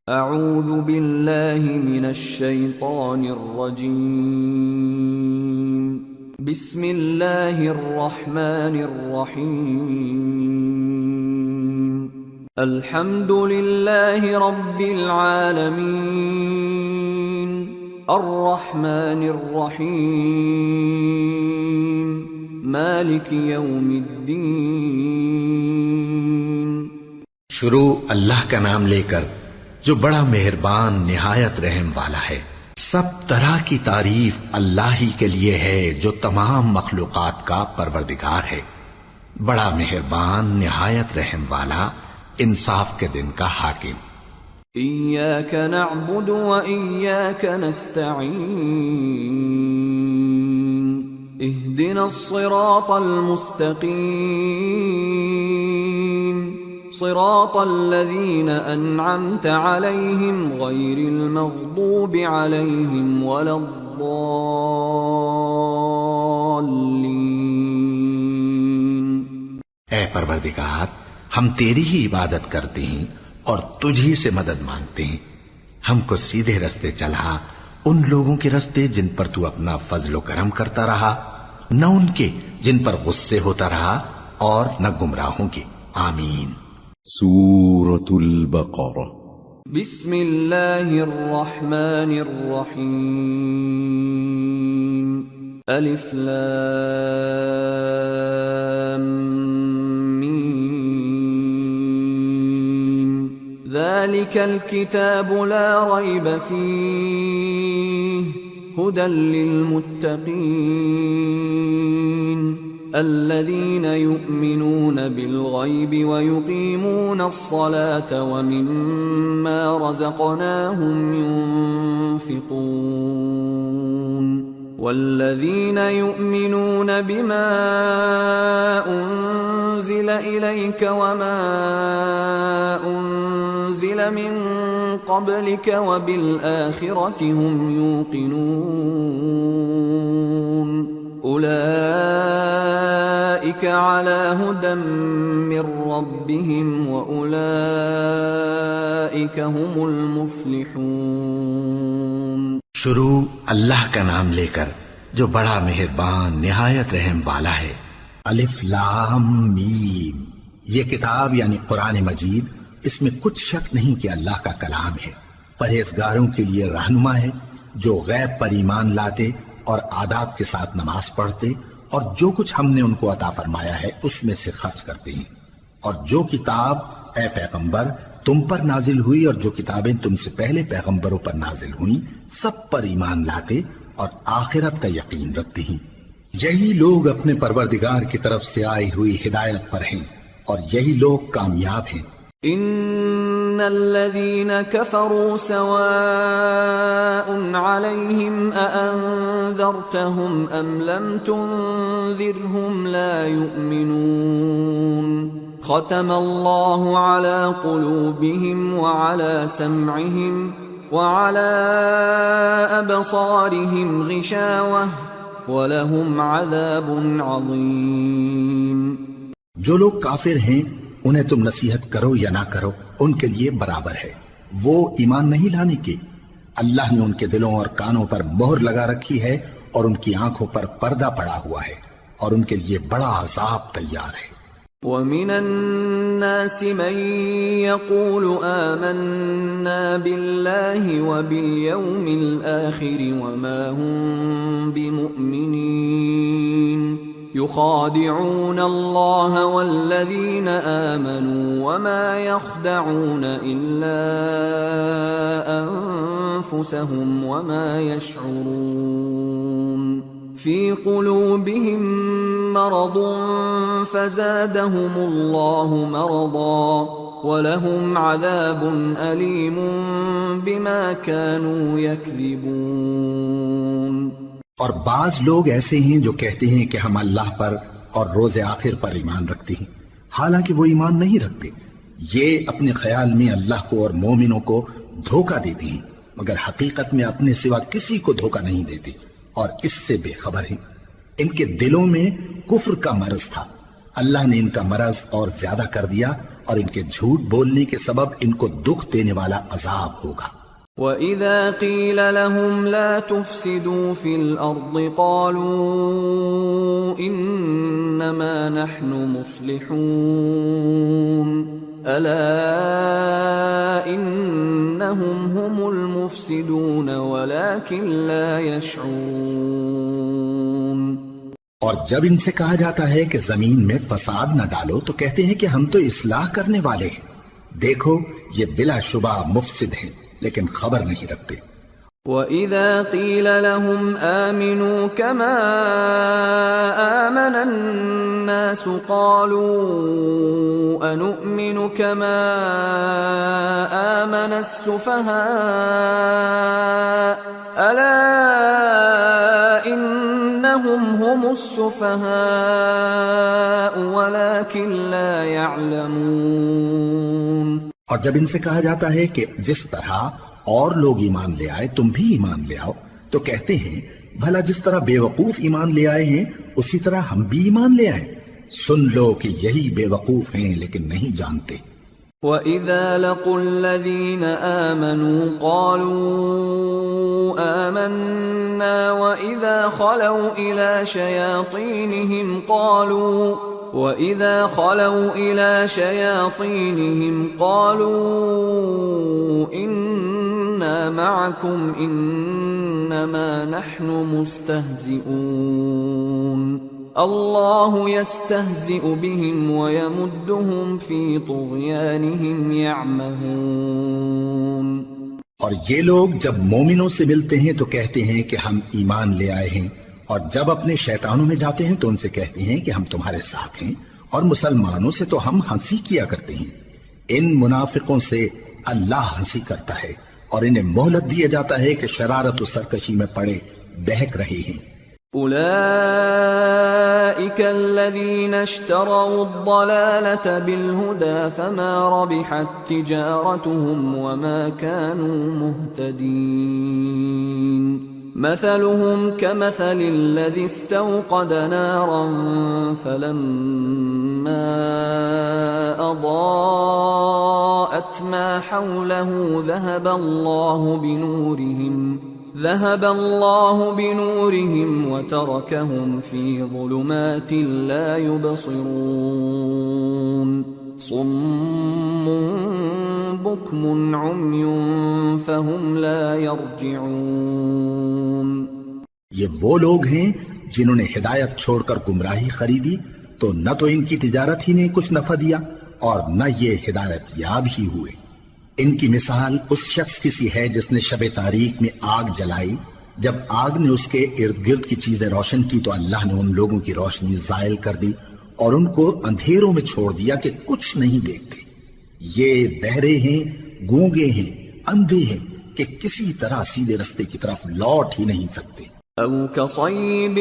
اعوذ باللہ من الشیطان الرجیم بسم اللہ الرحمن الرحیم الحمد للہ رب العالمین الرحمن الرحیم مالک یوم الدین۔ شروع اللہ کا نام لے کر جو بڑا مہربان نہایت رحم والا ہے۔ سب طرح کی تعریف اللہ ہی کے لیے ہے جو تمام مخلوقات کا پروردگار ہے، بڑا مہربان نہایت رحم والا، انصاف کے دن کا حاکم۔ ایاک نعبد و ایاک نستعین اہدنا الصراط المستقیم صراط الذین انعمت علیہم غیر المغضوب علیہم ولا الضالین۔ اے پروردگار، ہم تیری ہی عبادت کرتے ہیں اور تجھ ہی سے مدد مانگتے ہیں، ہم کو سیدھے رستے چلا، ان لوگوں کے رستے جن پر تو اپنا فضل و کرم کرتا رہا، نہ ان کے جن پر غصے ہوتا رہا، اور نہ گمراہوں کے۔ آمین۔ سورة البقرہ۔ بسم اللہ الرحمن الرحیم الف لام میم ذالک الکتاب لا ریب فیہ ہدی للمتقین الذين يؤمنون بالغيب ويقيمون الصلاة ومما رزقناهم ينفقون والذين يؤمنون بما أنزل إليك وما أنزل من قبلك وبالآخرة هم يوقنون اولئک علی ھدی من ربہم واولئک ھم المفلحون۔ شروع اللہ کا نام لے کر جو بڑا مہربان نہایت رحم والا ہے۔ الف لام میم، یہ کتاب یعنی قرآن مجید، اس میں کچھ شک نہیں کہ اللہ کا کلام ہے، پرہیزگاروں کے لیے رہنما ہے، جو غیب پر ایمان لاتے اور آداب کے ساتھ نماز پڑھتے اور جو کچھ ہم نے ان کو عطا فرمایا ہے اس میں سے خرچ کرتے ہیں، اور جو کتاب اے پیغمبر تم پر نازل ہوئی اور جو کتابیں تم سے پہلے پیغمبروں پر نازل ہوئیں سب پر ایمان لاتے اور آخرت کا یقین رکھتے ہیں۔ یہی لوگ اپنے پروردگار کی طرف سے آئی ہوئی ہدایت پر ہیں اور یہی لوگ کامیاب ہیں۔ ان الذين كفروا سواء عليهم أأنذرتهم ام لم تنذرهم لا يؤمنون ختم الله على قلوبهم وعلى سمعهم وعلى أبصارهم غشاوة ولهم عذاب عظيم۔ جو لوگ کافر ہیں انہیں تم نصیحت کرو یا نہ کرو ان کے لیے برابر ہے، وہ ایمان نہیں لانے کے، اللہ نے ان کے دلوں اور کانوں پر مہر لگا رکھی ہے اور ان کی آنکھوں پر پردہ پڑا ہوا ہے اور ان کے لیے بڑا عذاب تیار ہے۔ وَمِنَ النَّاسِ مَن يَقُولُ آمَنَّا بِاللَّهِ وَبِالْيَوْمِ الْآخِرِ وَمَا هُمْ بِمُؤْمِنِينَ يخادعون الله والذين آمنوا وما يخدعون إلا أنفسهم وما يشعرون في قلوبهم مرض فزادهم الله مرضا ولهم عذاب أليم بما كانوا يكذبون۔ اور بعض لوگ ایسے ہیں جو کہتے ہیں کہ ہم اللہ پر اور روز آخر پر ایمان رکھتے ہیں، حالانکہ وہ ایمان نہیں رکھتے۔ یہ اپنے خیال میں اللہ کو اور مومنوں کو دھوکہ دیتے ہیں، مگر حقیقت میں اپنے سوا کسی کو دھوکہ نہیں دیتے اور اس سے بے خبر ہیں۔ ان کے دلوں میں کفر کا مرض تھا اللہ نے ان کا مرض اور زیادہ کر دیا اور ان کے جھوٹ بولنے کے سبب ان کو دکھ دینے والا عذاب ہوگا۔ وَإِذَا قِيلَ لَهُمْ لَا تُفْسِدُوا فِي الْأَرْضِ قَالُوا إِنَّمَا نَحْنُ مُصْلِحُونَ أَلَا إِنَّهُمْ هُمُ الْمُفْسِدُونَ وَلَكِنْ لَا يَشْعُرُونَ۔ اور جب ان سے کہا جاتا ہے کہ زمین میں فساد نہ ڈالو تو کہتے ہیں کہ ہم تو اصلاح کرنے والے ہیں، دیکھو یہ بلا شبہ مفسد ہیں لیکن خبر نہیں رکھتے۔ وَإِذَا قِيلَ لَهُمْ آمِنُوا كَمَا آمَنَ النَّاسُ قَالُوا أَنُؤْمِنُ كَمَا آمَنَ السُّفَهَاءُ أَلَا إِنَّهُمْ هُمُ السُّفَهَاءُ وَلَكِنْ لَا يَعْلَمُونَ۔ اور جب ان سے کہا جاتا ہے کہ جس طرح اور لوگ ایمان لے آئے تم بھی ایمان لے آؤ تو کہتے ہیں بھلا جس طرح بے وقوف ایمان لے آئے ہیں اسی طرح ہم بھی ایمان لے آئے۔ سن لو کہ یہی بے وقوف ہیں لیکن نہیں جانتے۔ وَإِذَا لَقُوا الَّذِينَ آمَنُوا قَالُوا آمَنَّا وَإِذَا خَلَوْا إِلَى شَيَاطِينِهِمْ قَالُوا إِنَّا مَعَكُمْ إِنَّمَا نَحْنُ مُسْتَهْزِئُونَ اللَّهُ يَسْتَهْزِئُ بِهِمْ وَيَمُدُّهُمْ فِي طُغْيَانِهِمْ يَعْمَهُونَ۔ اور یہ لوگ جب مومنوں سے ملتے ہیں تو کہتے ہیں کہ ہم ایمان لے آئے ہیں، اور جب اپنے شیطانوں میں جاتے ہیں تو ان سے کہتے ہیں کہ ہم تمہارے ساتھ ہیں، اور مسلمانوں سے تو ہم ہنسی کیا کرتے ہیں۔ ان منافقوں سے اللہ ہنسی کرتا ہے اور انہیں مہلت دیا جاتا ہے کہ شرارت و سرکشی میں پڑے بہک رہے ہیں۔ أولئك الذين اشتروا الضلالة بالهدى فما ربحت تجارتهم وما كانوا مهتدين مثلهم كمثل الذي استوقد نارا فلما أضاءت ما حوله ذهب الله بنورهم وتركهم في ظلمات لا يبصرون صم بكم عمي فهم لا يرجعون۔ یہ وہ لوگ ہیں جنہوں نے ہدایت چھوڑ کر گمراہی خریدی تو نہ تو ان کی تجارت ہی نے کچھ نفع دیا اور نہ یہ ہدایت یاب ہی ہوئے۔ ان کی مثال اس شخص کی سی ہے جس نے شب تاریک میں آگ جلائی، جب آگ نے اس کے ارد گرد کی چیزیں روشن کی تو اللہ نے ان لوگوں کی روشنی زائل کر دی اور ان کو اندھیروں میں چھوڑ دیا کہ کچھ نہیں دیکھتے۔ یہ بہرے ہیں، گونگے ہیں، اندھے ہیں کہ کسی طرح سیدھے رستے کی طرف لوٹ ہی نہیں سکتے۔ أو كصيب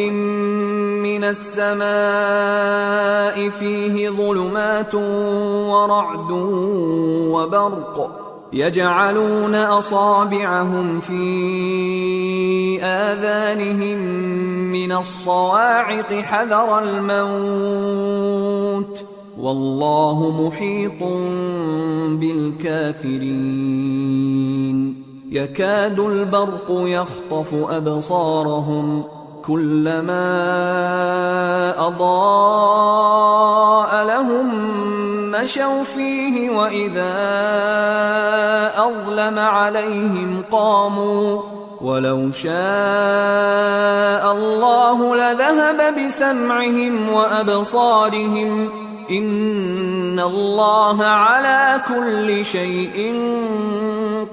من السماء فيه ظلمات ورعد وبرق يجعلون أصابعهم في آذانهم من الصواعق حذر الموت والله محيط بالكافرين يكاد البرق يخطف أبصارهم كلما أضاء لهم مشوا فيه وإذا أظلم عليهم قاموا ولو شاء الله لذهب بسمعهم وأبصارهم إن الله على كل شيء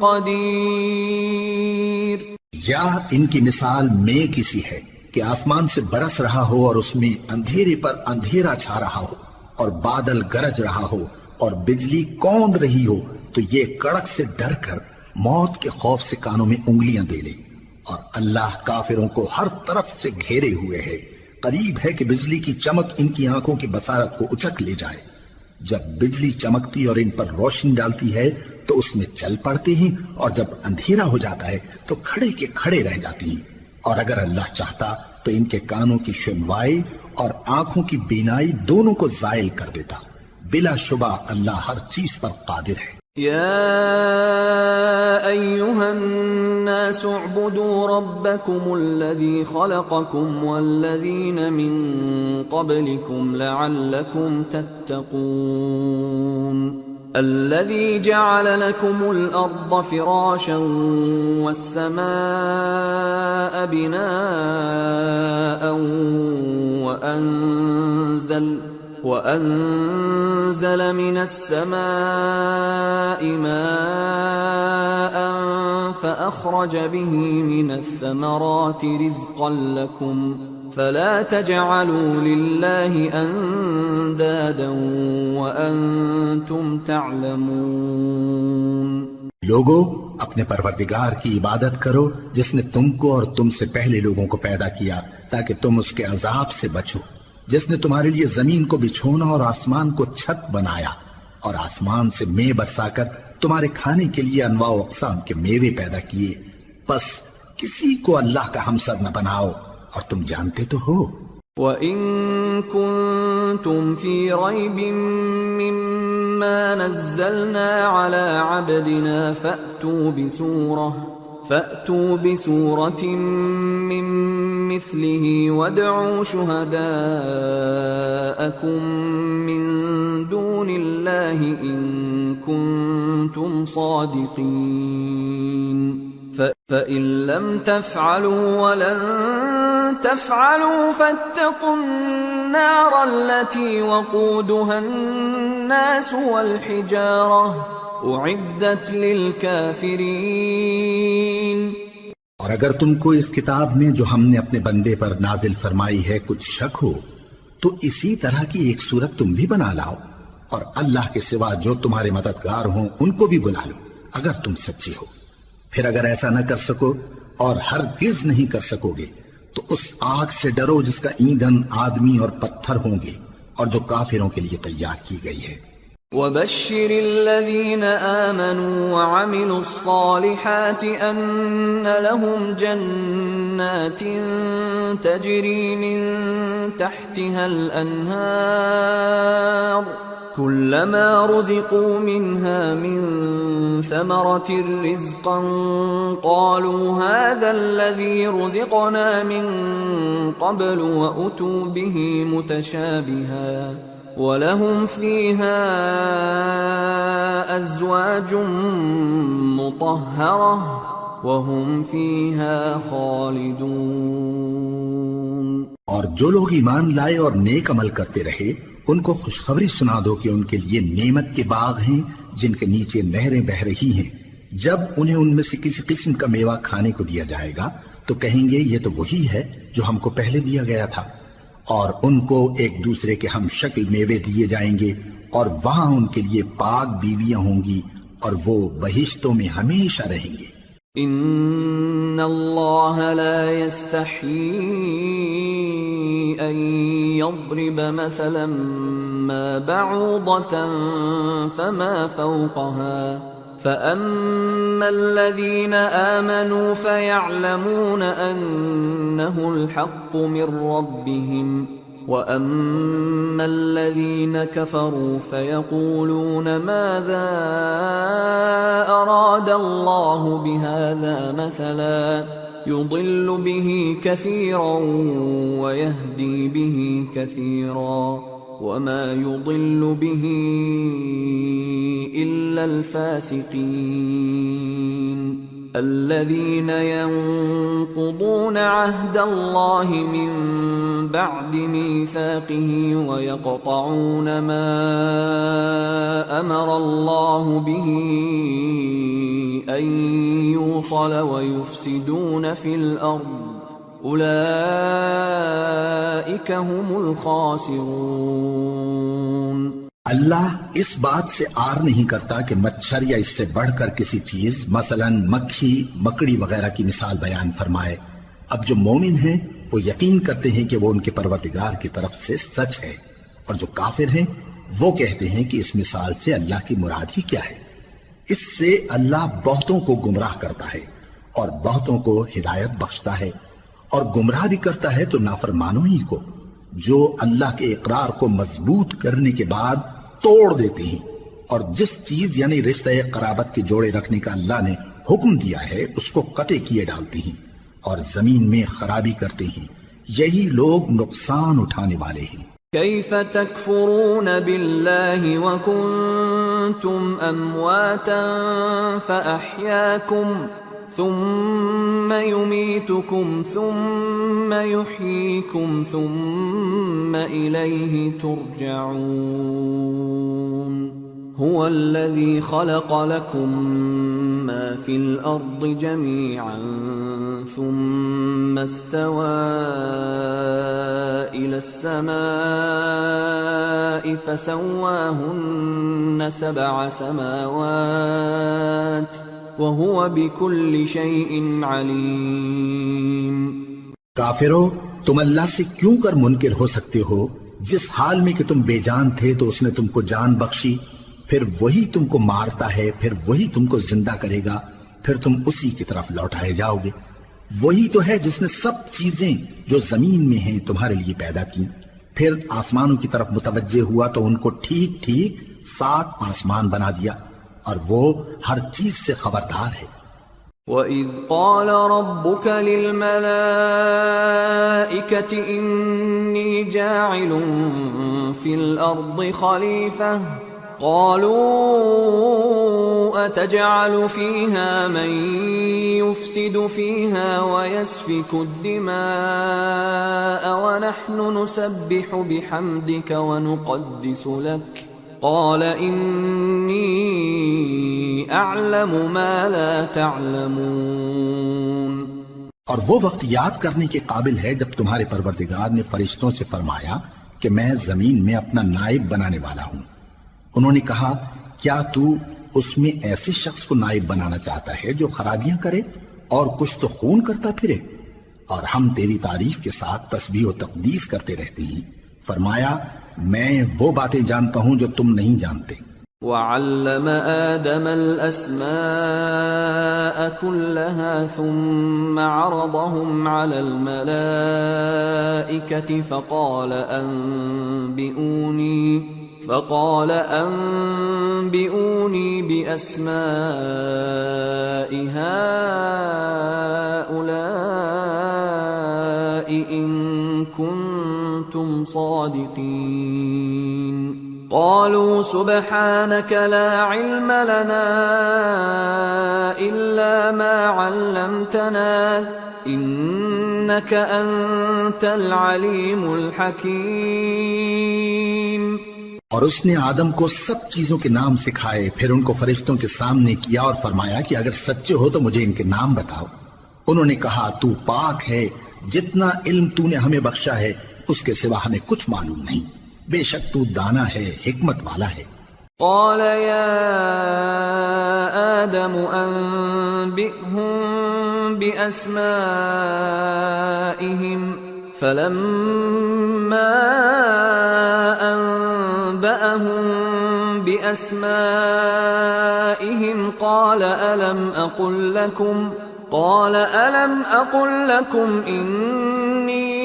قدیر۔ یا ان کی مثال میں کسی ہے کہ آسمان سے برس رہا ہو اور اس میں اندھیرے پر اندھیرا چھا رہا ہو اور بادل گرج رہا ہو اور بجلی کوند رہی ہو تو یہ کڑک سے ڈر کر موت کے خوف سے کانوں میں انگلیاں دے لے، اور اللہ کافروں کو ہر طرف سے گھیرے ہوئے ہے۔ قریب ہے کہ بجلی کی چمک ان کی آنکھوں کی بصارت کو اچک لے جائے۔ جب بجلی چمکتی اور ان پر روشنی ڈالتی ہے تو اس میں چل پڑتے ہیں، اور جب اندھیرا ہو جاتا ہے تو کھڑے کے کھڑے رہ جاتے ہیں، اور اگر اللہ چاہتا تو ان کے کانوں کی سنوائی اور آنکھوں کی بینائی دونوں کو زائل کر دیتا. بلا شبہ اللہ ہر چیز پر قادر ہے. يا أيها الناس اعبدوا ربكم الذي خلقكم والذين من قبلكم لعلكم تتقون الذي جعل لكم الأرض فراشا والسماء بناء وأنزل من السماء ماء فأخرج به من الثمرات رزقا لكم فلا تجعلوا لله أندادا وأنتم تعلمون. لوگو اپنے پروردگار کی عبادت کرو جس نے تم کو اور تم سے پہلے لوگوں کو پیدا کیا تاکہ تم اس کے عذاب سے بچو، جس نے تمہارے لیے زمین کو بچھونا اور آسمان کو چھت بنایا اور آسمان سے مے برسا کر تمہارے کھانے کے لیے انواع و اقسام کے میوے پیدا کیے. بس کسی کو اللہ کا ہمسر نہ بناؤ اور تم جانتے تو ہو. وَإِن كُنتُمْ فِي رَيْبٍ مِّمَّا نَزَّلْنَا عَلَى عَبْدِنَا فَأْتُوا بِسُورَةٍ مِّن مِّثْلِهِ وَادْعُوا شُهَدَاءَكُم مِّن دُونِ اللَّهِ إِن كُنتُمْ صَادِقِينَ فَإِن لَّمْ تَفْعَلُوا وَلَن تَفْعَلُوا فَاتَّقُوا النَّارَ الَّتِي وَقُودُهَا النَّاسُ وَالْحِجَارَةُ اعدت للکافرین. اور اگر تم کو اس کتاب میں جو ہم نے اپنے بندے پر نازل فرمائی ہے کچھ شک ہو تو اسی طرح کی ایک صورت تم بھی بنا لاؤ اور اللہ کے سوا جو تمہارے مددگار ہوں ان کو بھی بلا لو اگر تم سچے ہو. پھر اگر ایسا نہ کر سکو اور ہرگز نہیں کر سکو گے تو اس آگ سے ڈرو جس کا ایندھن آدمی اور پتھر ہوں گے اور جو کافروں کے لیے تیار کی گئی ہے. وَبَشِّرِ الَّذِينَ آمَنُوا وَعَمِلُوا الصَّالِحَاتِ أَنَّ لَهُمْ جَنَّاتٍ تَجْرِي مِن تَحْتِهَا الْأَنْهَارُ كُلَّمَا رُزِقُوا مِنْهَا مِن ثَمَرَةٍ رِزْقًا قَالُوا هَذَا الَّذِي رُزِقْنَا مِن قَبْلُ وَأُتُوا بِهِ مُتَشَابِهًا وَلَهُمْ فِيهَا أَزْوَاجٌ مُطَهَّرَةٌ وَهُمْ فِيهَا خَالِدُونَ. اور جو لوگ ایمان لائے اور نیک عمل کرتے رہے ان کو خوشخبری سنا دو کہ ان کے لیے نعمت کے باغ ہیں جن کے نیچے نہریں بہہ رہی ہیں. جب انہیں ان میں سے کسی قسم کا میوہ کھانے کو دیا جائے گا تو کہیں گے یہ تو وہی ہے جو ہم کو پہلے دیا گیا تھا، اور ان کو ایک دوسرے کے ہم شکل میوے دیے جائیں گے اور وہاں ان کے لیے پاک بیویاں ہوں گی اور وہ بہشتوں میں ہمیشہ رہیں گے. ان اللہ لا يستحيي ان يضرب مثلا ما بعوضة فما فوقها فأما الذين آمنوا فيعلمون أنه الحق من ربهم وأما الذين كفروا فيقولون ماذا أراد الله بهذا مثلا يضل به كثيرا ويهدي به كثيرا وما يضل به إلا الفاسقين الذين ينقضون عهد الله من بعد ميثاقه ويقطعون ما أمر الله به أن يوصل ويفسدون في الأرض اولئک هم الخاسرون. اللہ اس بات سے آر نہیں کرتا کہ مچھر یا اس سے بڑھ کر کسی چیز مثلا مکھی مکڑی وغیرہ کی مثال بیان فرمائے. اب جو مومن ہیں وہ یقین کرتے ہیں کہ وہ ان کے پروردگار کی طرف سے سچ ہے، اور جو کافر ہیں وہ کہتے ہیں کہ اس مثال سے اللہ کی مراد ہی کیا ہے. اس سے اللہ بہتوں کو گمراہ کرتا ہے اور بہتوں کو ہدایت بخشتا ہے، اور گمراہ بھی کرتا ہے تو نافرمانوں ہی کو، جو اللہ کے اقرار کو مضبوط کرنے کے بعد توڑ دیتے ہیں، اور جس چیز یعنی رشتہ قرابت کے جوڑے رکھنے کا اللہ نے حکم دیا ہے اس کو قطع کیے ڈالتے ہیں اور زمین میں خرابی کرتے ہیں، یہی لوگ نقصان اٹھانے والے ہیں۔ كيف تكفرون بالله وكنتم أمواتا فأحياكم ثم يميتكم ثم يحييكم ثم إليه ترجعون هو الذي خلق لكم ما في الأرض جميعا ثم استوى إلى السماء فسواهن 7 سماوات وهو بكل شيء عليم۔ کافرو، تم اللہ سے کیوں کر منکر ہو سکتے ہو؟ جس حال میں کہ تم بے جان تھے تو اس نے تم کو جان بخشی، پھر وہی تم کو مارتا ہے، پھر وہی تم کو زندہ کرے گا، پھر تم اسی کی طرف لوٹائے جاؤ گے۔ وہی تو ہے جس نے سب چیزیں جو زمین میں ہیں تمہارے لیے پیدا کی، پھر آسمانوں کی طرف متوجہ ہوا تو ان کو ٹھیک ٹھیک 7 آسمان بنا دیا، اور وہ ہر چیز سے خبردار ہے۔ وَإِذْ قَالَ رَبُّكَ لِلْمَلَائِكَةِ إِنِّي جَاعِلٌ فِي الْأَرْضِ خَلِيفَةً قَالُوا أَتَجْعَلُ فِيهَا مَن يُفْسِدُ فِيهَا وَيَسْفِكُ الدِّمَاءَ وَنَحْنُ نُسَبِّحُ بِحَمْدِكَ وَنُقَدِّسُ لَكَ قال انی اعلم ما لا تعلمون۔ اور وہ وقت یاد کرنے کے قابل ہے جب تمہارے پروردگار نے فرشتوں سے فرمایا کہ میں زمین میں اپنا نائب بنانے والا ہوں۔ انہوں نے کہا کیا تو اس میں ایسے شخص کو نائب بنانا چاہتا ہے جو خرابیاں کرے اور کچھ تو خون کرتا پھرے؟ اور ہم تیری تعریف کے ساتھ تسبیح و تقدیس کرتے رہتے ہیں۔ فرمایا میں وہ باتیں جانتا ہوں جو تم نہیں جانتے۔ وَعَلَّمَ آدَمَ الْأَسْمَاءَ كُلَّهَا ثُمَّ عَرَضَهُمْ عَلَى الْمَلَائِكَةِ فقال أنبئوني بأسماء هؤلاء إن كنتم صادقين قالوا سبحانك لا علم لنا إلا ما علمتنا إنك أنت العليم الحكيم۔ اور اس نے آدم کو سب چیزوں کے نام سکھائے، پھر ان کو فرشتوں کے سامنے کیا اور فرمایا کہ اگر سچے ہو تو مجھے ان کے نام بتاؤ۔ انہوں نے کہا تو پاک ہے، جتنا علم تو نے ہمیں بخشا ہے اس کے سوا ہمیں کچھ معلوم نہیں، بے شک تو دانا ہے، حکمت والا ہے۔ قال يا آدم أنبئهم بأسمائهم فلما أنبأهم بأسمائهم قال ألم أقل لكم إني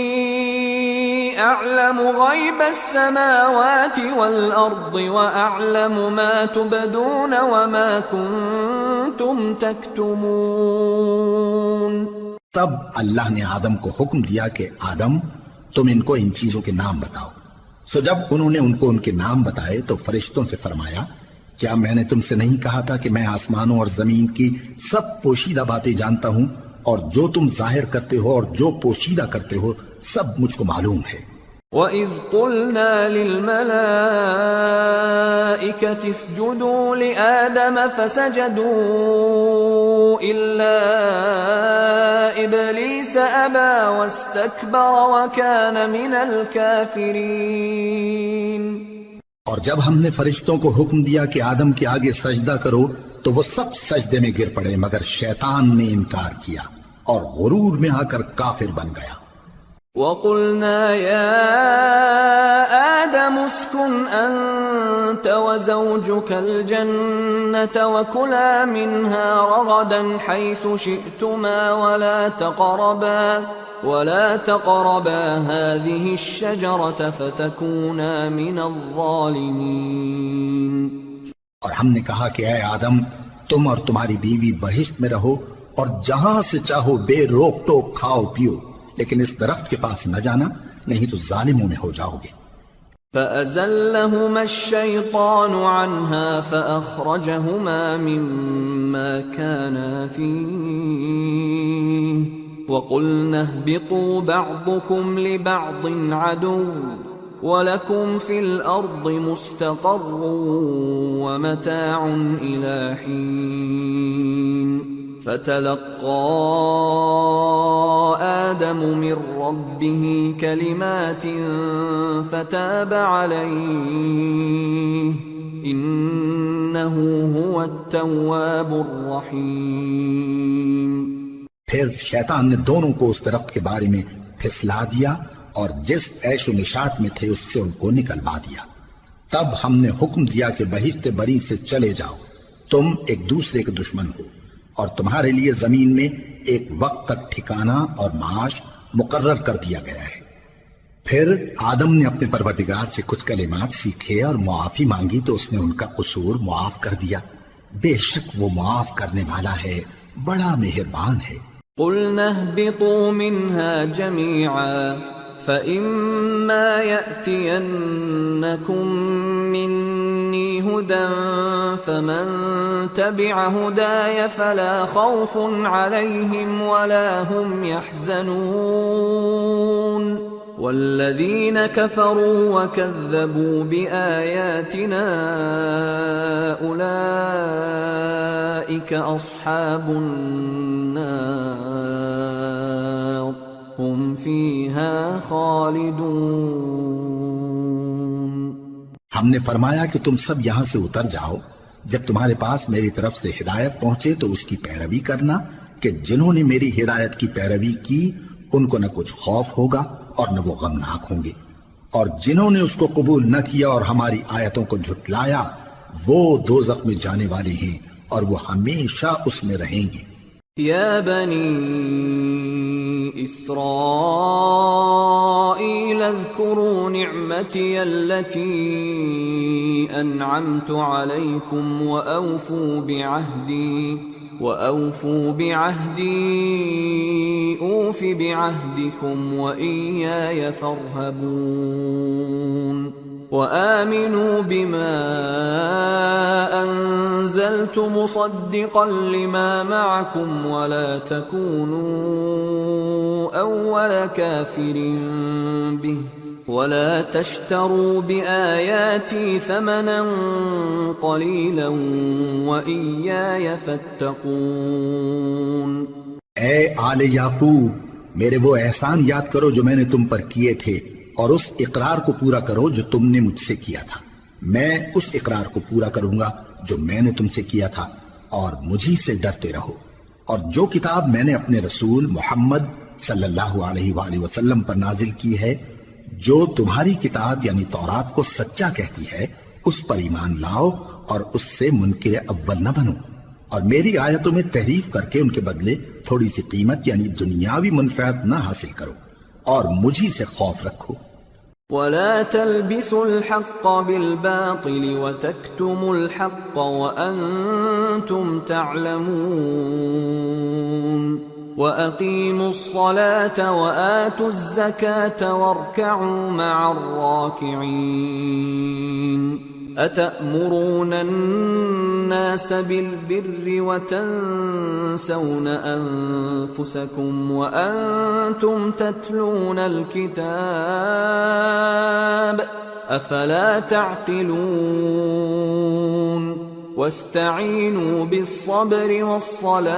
أعلم غيب السماوات والأرض وأعلم ما تبدون وما كنتم تكتمون۔ تب اللہ نے آدم کو حکم دیا کہ آدم تم ان کو ان چیزوں کے نام بتاؤ۔ سو جب انہوں نے ان کو ان کے نام بتائے تو فرشتوں سے فرمایا کیا میں نے تم سے نہیں کہا تھا کہ میں آسمانوں اور زمین کی سب پوشیدہ باتیں جانتا ہوں، اور جو تم ظاہر کرتے ہو اور جو پوشیدہ کرتے ہو سب مجھ کو معلوم ہے۔ وَإِذْ قُلْنَا لِلْمَلَائِكَةِ اسْجُدُوا لِآدَمَ فَسَجَدُوا إِلَّا إِبْلِيسَ أَبَى وَاسْتَكْبَرَ وَكَانَ مِنَ الْكَافِرِينَ۔ اور جب ہم نے فرشتوں کو حکم دیا کہ آدم کے آگے سجدہ کرو تو وہ سب سجدے میں گر پڑے مگر شیطان نے انکار کیا اور غرور میں آ کر کافر بن گیا۔ وَقُلْنَا يَا آدَمُ اسْكُنْ أَنْتَ أنت وزوجك الجنة وكلا منها رغدا حيث شئتما ولا تقربا هذه الشجرة فتكونا من الظالمين. اور ہم نے کہا کہ اے آدم تم اور تمہاری بیوی بہشت میں رہو اور جہاں سے چاہو بے روک ٹوک کھاؤ پیو، لیکن اس درخت کے پاس نہ جانا نہیں تو ظالموں میں ہو جاؤ گے. فأزلهما الشيطان عنها فأخرجهما مما كانا فيه وقلنا اهبطوا بعضكم لبعض عدو وَلَكُمْ فِي الْأَرْضِ مُسْتَقَرٌّ وَمَتَاعٌ إِلَىٰ حِينٍ. فَتَلَقَّىٰ آدَمُ مِن رَّبِّهِ كَلِمَاتٍ فَتَابَ عَلَيْهِ إِنَّهُ هُوَ التَّوَّابُ الرَّحِيمُ. پھر شیطان نے دونوں کو اس درخت کے بارے میں پھسلا دیا اور جس عیش و نشاط میں تھے اس سے ان کو نکلوا دیا. تب ہم نے حکم دیا کہ بہشت بری سے چلے جاؤ، تم ایک دوسرے کے دشمن ہو، اور تمہارے لیے زمین میں ایک وقت تک ٹھکانہ اور معاش مقرر کر دیا گیا ہے. پھر آدم نے اپنے پروردگار سے کچھ کلمات سیکھے اور معافی مانگی تو اس نے ان کا قصور معاف کر دیا. بے شک وہ معاف کرنے والا ہے، بڑا مہربان ہے. قُلْنَا اهْبِطُوا مِنْهَا جَمِيعًا فَإِمَّا يَأْتِيَنَّكُم مِّنِّي هُدًى فَمَن تَبِعَ هُدَايَ فَلَا خَوْفٌ عَلَيْهِمْ وَلَا هُمْ يَحْزَنُونَ. وَالَّذِينَ كَفَرُوا وَكَذَّبُوا بِآيَاتِنَا أُولَٰئِكَ أَصْحَابُ النَّارِ ہم فیہا خالدون. ہم نے فرمایا کہ تم سب یہاں سے اتر جاؤ، جب تمہارے پاس میری طرف سے ہدایت پہنچے تو اس کی پیروی کرنا کہ جنہوں نے میری ہدایت کی پیروی کی ان کو نہ کچھ خوف ہوگا اور نہ وہ غمناک ہوں گے، اور جنہوں نے اس کو قبول نہ کیا اور ہماری آیتوں کو جھٹلایا وہ دوزخ میں جانے والے ہیں اور وہ ہمیشہ اس میں رہیں گے. یا بنی إسرائيل اذكروا نعمتي التي أنعمت عليكم وأوفوا بعهدي أوف بعهدكم وإياي فارهبون. وآمنوا بما أنزلت مصدقا لما معكم ولا تكونوا أول كافر به ولا تشتروا بآياتي ثمنا قليلا وإياي فاتقون. اے آل یعقوب، میرے وہ احسان یاد کرو جو میں نے تم پر کیے تھے، اور اس اقرار کو پورا کرو جو تم نے مجھ سے کیا تھا. میں اس اقرار کو پورا کروں گا جو میں نے تم سے کیا تھا، اور مجھی سے ڈرتے رہو. اور جو کتاب میں نے اپنے رسول محمد صلی اللہ علیہ وآلہ وسلم پر نازل کی ہے، جو تمہاری کتاب یعنی تورات کو سچا کہتی ہے، اس پر ایمان لاؤ اور اس سے منکر اول نہ بنو، اور میری آیتوں میں تحریف کر کے ان کے بدلے تھوڑی سی قیمت یعنی دنیاوی منفعت نہ حاصل کرو، اور مجھی سے خوف رکھو. ولا تلبسوا الحق بالباطل وتكتموا الحق وأنتم تعلمون. وأقيموا الصلاة وآتوا الزكاة واركعوا مع الراكعين. أتأمرون الناس بالبر وتنسون أنفسكم وأنتم تتلون الكتاب أفلا تعقلون. واستعينوا بالصبر والصلاة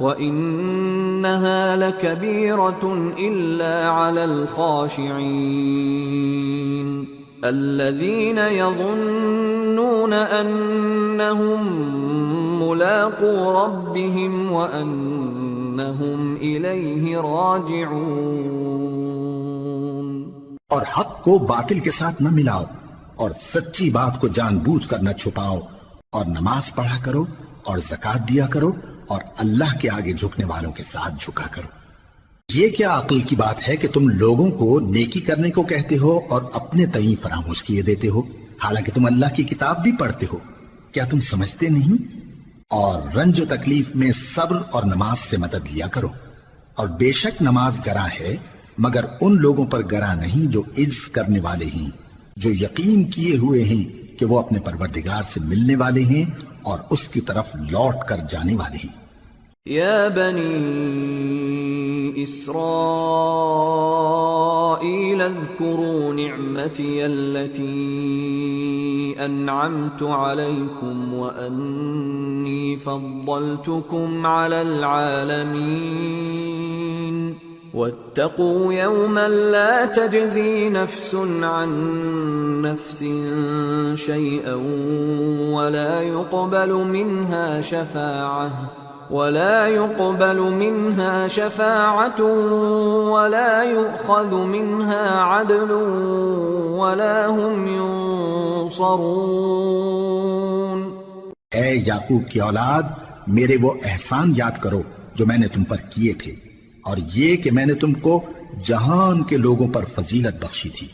وإنها لكبيرة إلا على الخاشعين الذين يظنون أنهم ملاقو ربهم وأنهم إليه راجعون. اور حق کو باطل کے ساتھ نہ ملاؤ، اور سچی بات کو جان بوجھ کر نہ چھپاؤ، اور نماز پڑھا کرو اور زکات دیا کرو، اور اللہ کے آگے جھکنے والوں کے ساتھ جھکا کرو۔ یہ کیا عقل کی بات ہے کہ تم لوگوں کو نیکی کرنے کو کہتے ہو اور اپنے تئیں فراموش کیے دیتے ہو، حالانکہ تم اللہ کی کتاب بھی پڑھتے ہو؟ کیا تم سمجھتے نہیں؟ اور رنج و تکلیف میں صبر اور نماز سے مدد لیا کرو، اور بے شک نماز گراں ہے، مگر ان لوگوں پر گراں نہیں جو عجز کرنے والے ہیں، جو یقین کیے ہوئے ہیں کہ وہ اپنے پروردگار سے ملنے والے ہیں اور اس کی طرف لوٹ کر جانے والے ہیں۔ یا بنی اسرائیل اذکروا نعمتی التي انعمت علیکم وانی فضلتکم علی العالمین واتقوا يوما لا تجزي نفس عن نفس شيئا ولا يقبل منها شفاعة ولا يؤخذ منها عدل ولا هم ينصرون۔ اے یعقوب کی اولاد، میرے وہ احسان یاد کرو جو میں نے تم پر کیے تھے، اور یہ کہ میں نے تم کو جہان کے لوگوں پر فضیلت بخشی تھی،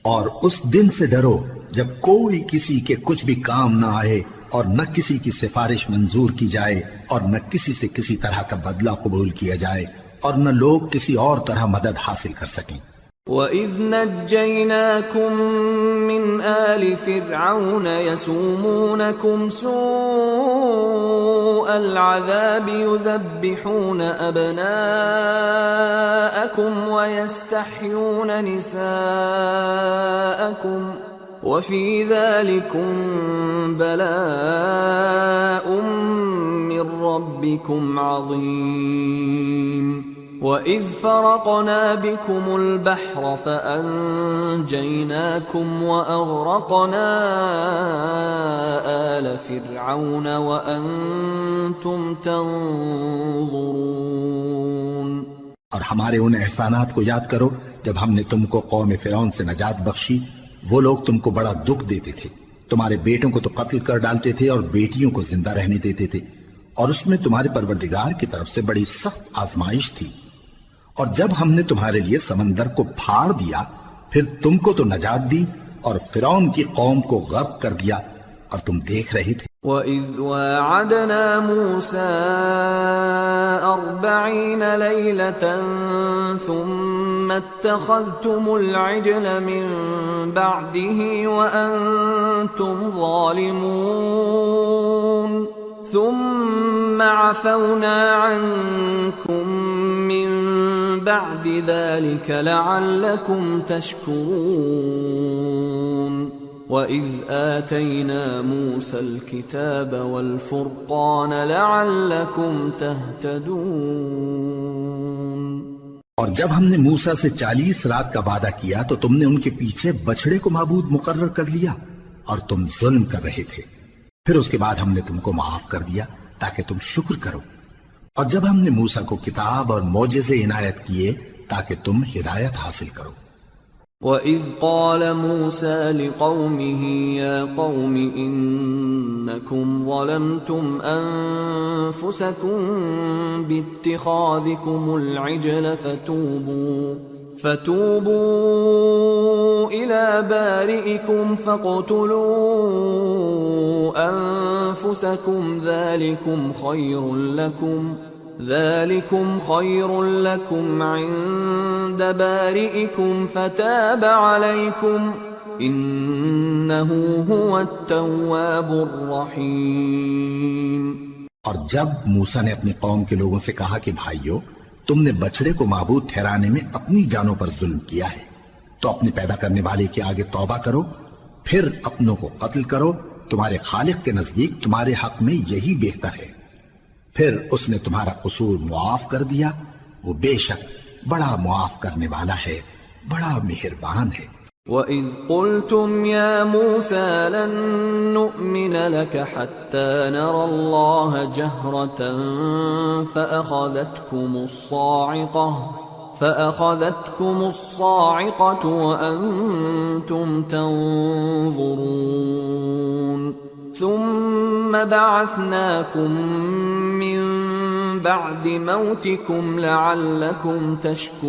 اور اس دن سے ڈرو جب کوئی کسی کے کچھ بھی کام نہ آئے، اور نہ کسی کی سفارش منظور کی جائے، اور نہ کسی سے کسی طرح کا بدلہ قبول کیا جائے، اور نہ لوگ کسی اور طرح مدد حاصل کر سکیں۔ وَإِذْ نَجَّيْنَاكُمْ مِنْ آلِ فِرْعَوْنَ يَسُومُونَكُمْ سُوءَ الْعَذَابِ يُذَبِّحُونَ أَبْنَاءَكُمْ وَيَسْتَحْيُونَ نِسَاءَكُمْ وَفِي ذَلِكُمْ بَلَاءٌ مِّن رَّبِّكُمْ عَظِيمٌ۔ وَإِذْ فَرَقْنَا بِكُمُ الْبَحْرَ فَأَنجَيْنَاكُمْ وَأَغْرَقْنَا آلَ فِرْعَوْنَ وَأَنْتُمْ تَنظُرُونَ۔ اور ہمارے ان احسانات کو یاد کرو جب ہم نے تم کو قوم فرعون سے نجات بخشی۔ وہ لوگ تم کو بڑا دکھ دیتے تھے، تمہارے بیٹوں کو تو قتل کر ڈالتے تھے اور بیٹیوں کو زندہ رہنے دیتے تھے، اور اس میں تمہارے پروردگار کی طرف سے بڑی سخت آزمائش تھی۔ اور جب ہم نے تمہارے لیے سمندر کو پھاڑ دیا، پھر تم کو تو نجات دی اور فرعون کی قوم کو غرق کر دیا، اور تم دیکھ رہے تھے۔ وَإِذْ وَاعَدْنَا مُوسَىٰ 40 لَيْلَةً ثُمَّ اتَّخَذْتُمُ الْعِجْلَ مِن بَعْدِهِ وَأَنْتُمْ ظَالِمُونَ ثُمَّ عَفَوْنَا عَنْكُمْ مِن بَعْدِ ذَلِكَ لَعَلَّكُمْ تَشْكُرُونَ۔ وَإِذْ آتَيْنَا مُوسَى الْكِتَابَ وَالْفُرْقَانَ لَعَلَّكُمْ تَهْتَدُونَ۔ اور جب ہم نے موسیٰ سے 40 رات کا وعدہ کیا تو تم نے ان کے پیچھے بچڑے کو معبود مقرر کر لیا، اور تم ظلم کر رہے تھے۔ پھر اس کے بعد ہم نے تم کو معاف کر دیا تاکہ تم شکر کرو۔ اور جب ہم نے موسیٰ کو کتاب اور معجزے عنایت کیے تاکہ تم ہدایت حاصل کرو۔ وَإِذْ قَالَ مُوسَىٰ لِقَوْمِهِ يَا قَوْمِ إِنَّكُمْ ظَلَمْتُمْ أَنفُسَكُمْ بِاتِّخَاذِكُمُ الْعِجْلَ فَتُوبُوا إِلَىٰ بَارِئِكُمْ فَاقْتُلُوا أَنفُسَكُمْ ذَلِكُمْ خَيْرٌ لَكُمْ عِندَ بَارِئِكُمْ فَتَابَ عَلَيْكُمْ إِنَّهُ هُوَ التَّوَّابُ الرَّحِيمُ۔ اور جب موسیٰ نے اپنی قوم کے لوگوں سے کہا کہ بھائیو، تم نے بچڑے کو معبود ٹھہرانے میں اپنی جانوں پر ظلم کیا ہے، تو اپنے پیدا کرنے والے کے آگے توبہ کرو، پھر اپنوں کو قتل کرو، تمہارے خالق کے نزدیک تمہارے حق میں یہی بہتر ہے۔ پھر اس نے تمہارا قصور معاف کر دیا، وہ بے شک بڑا معاف کرنے والا ہے، بڑا مہربان ہے۔ وَإِذْ قُلْتُمْ يَا مُوسَىٰ لَن نُّؤْمِنَ لَكَ حَتَّىٰ نَرَى اللَّهَ جَهْرَةً فأخذتكم الصاعقة وأنتم تنظرون ثم بعثناكم من بعد موتكم لعلكم تشكرون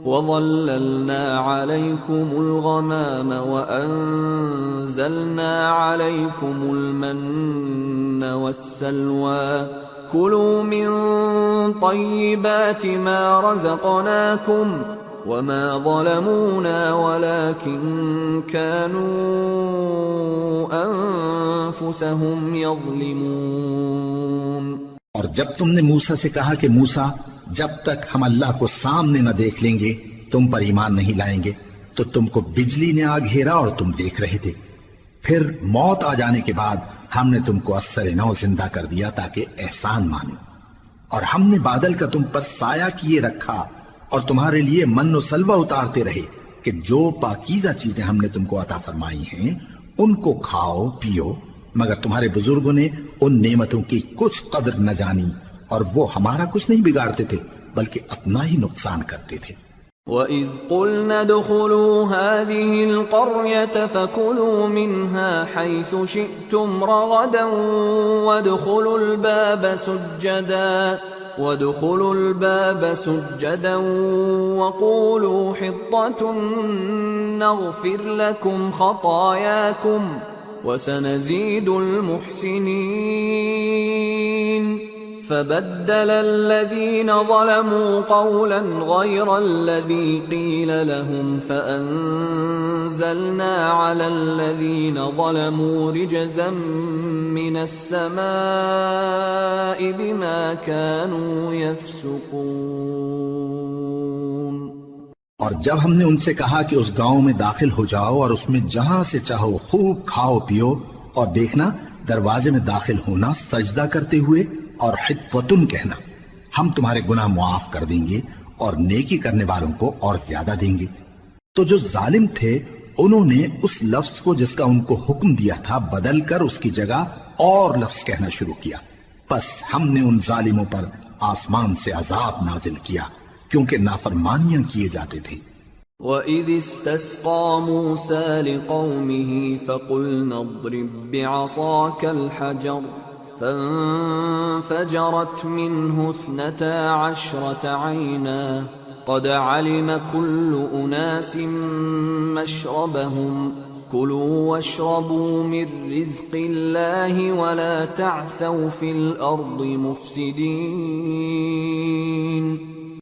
وظللنا عليكم الغمام وأنزلنا عليكم المن والسلوى كلوا من طيبات ما رزقناكم وما ظلمونا ولكن كانوا أنفسهم يظلمون۔ اور جب تم نے موسیٰ سے کہا کہ موسیٰ جب تک ہم اللہ کو سامنے نہ دیکھ لیں گے تم پر ایمان نہیں لائیں گے، تو تم کو بجلی نے آ گھیرا اور تم دیکھ رہے تھے، پھر موت آ جانے کے بعد ہم نے تم کو اثر نو زندہ کر دیا تاکہ احسان مانو، اور ہم نے بادل کا تم پر سایہ کیے رکھا اور تمہارے لیے من و سلوہ اتارتے رہے کہ جو پاکیزہ چیزیں ہم نے تم کو عطا فرمائی ہیں ان کو کھاؤ پیو، مگر تمہارے بزرگوں نے ان نعمتوں کی کچھ قدر نہ جانی اور وہ ہمارا کچھ نہیں بگاڑتے تھے بلکہ اپنا ہی نقصان کرتے تھے۔ وَإِذْ قُلْنَا ادْخُلُوا هَٰذِهِ الْقَرْيَةَ فَكُلُوا مِنْهَا حَيْثُ شِئْتُمْ رَغَدًا وَادْخُلُوا الْبَابَ سُجَّدًا وَقُولُوا حِطَّةٌ نَغْفِرْ لَكُمْ خَطَايَاكُمْ وَسَنَزِيدُ الْمُحْسِنِينَ فبدل الذين ظلموا قولا غير الذي قيل لهم فأنزلنا على الذين ظلموا رجزا من السماء بما كانوا يفسقون۔ اور جب ہم نے ان سے کہا کہ اس گاؤں میں داخل ہو جاؤ اور اس میں جہاں سے چاہو خوب کھاؤ پیو، اور دیکھنا دروازے میں داخل ہونا سجدہ کرتے ہوئے اور حطوتن کہنا، ہم تمہارے گناہ معاف کر دیں گے اور نیکی کرنے والوں کو اور زیادہ دیں گے۔ تو جو ظالم تھے انہوں نے اس لفظ کو جس کا ان کو حکم دیا تھا بدل کر اس کی جگہ اور لفظ کہنا شروع کیا، پس ہم نے ان ظالموں پر آسمان سے عذاب نازل کیا کیونکہ نافرمانیاں کیے جاتے تھے۔ وَإِذِ اسْتَسْقَىٰ مُوسَىٰ لِقَوْمِهِ فَقُلْنَا اضْرِب بِّعَصَاكَ الْحَجَرَ فانفجرت منه 12 عينا قد علم كل أناس مشربهم كلوا واشربوا من رزق الله ولا تعثوا في الأرض مفسدين۔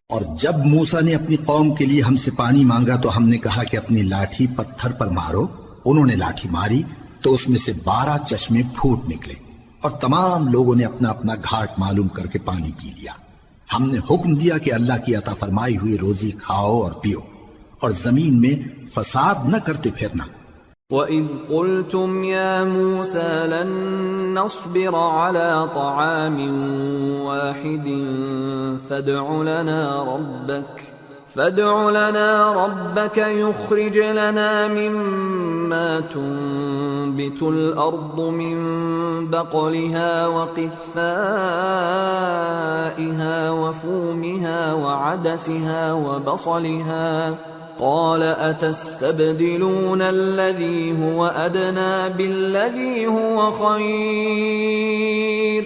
اور جب موسیٰ نے اپنی قوم کے لیے ہم سے پانی مانگا تو ہم نے کہا کہ اپنی لاٹھی پتھر پر مارو، انہوں نے لاٹھی ماری تو اس میں سے 12 چشمے پھوٹ نکلے اور تمام لوگوں نے اپنا اپنا گھاٹ معلوم کر کے پانی پی لیا۔ ہم نے حکم دیا کہ اللہ کی عطا فرمائی ہوئی روزی کھاؤ اور پیو اور زمین میں فساد نہ کرتے پھرنا۔ وَإِذْ قُلْتُمْ يَا مُوسَىٰ لَن نَّصْبِرَ عَلَىٰ طَعَامٍ وَاحِدٍ فادع لنا ربك يخرج لنا مما تنبت الأرض من بقلها وقثائها وفومها وعدسها وبصلها قال أتستبدلون الذي هو أدنى بالذي هو خير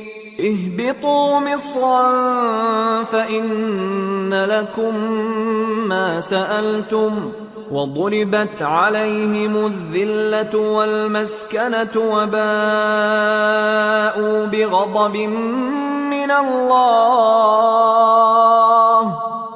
اهبطوا مصرا فإن لكم ما سألتم وضربت عليهم الذلة والمسكنة وباءوا بغضب من الله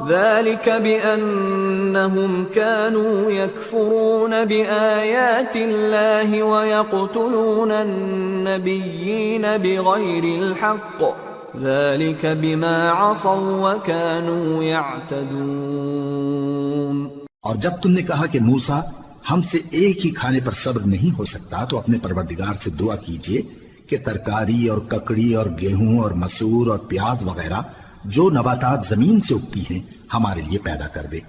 ذلك بأنهم كانوا يكفرون بآيات الله ويقتلون النبيين بغير الحق ذلك بما عصوا وكانوا يعتدون۔ اور جب تم نے کہا کہ موسیٰ ہم سے ایک ہی کھانے پر صبر نہیں ہو سکتا تو اپنے پروردگار سے دعا کیجئے کہ ترکاری اور ککڑی اور گیہوں اور مسور اور پیاز وغیرہ جو نباتات زمین سے اگتی ہیں ہمارے لیے پیدا کر دے۔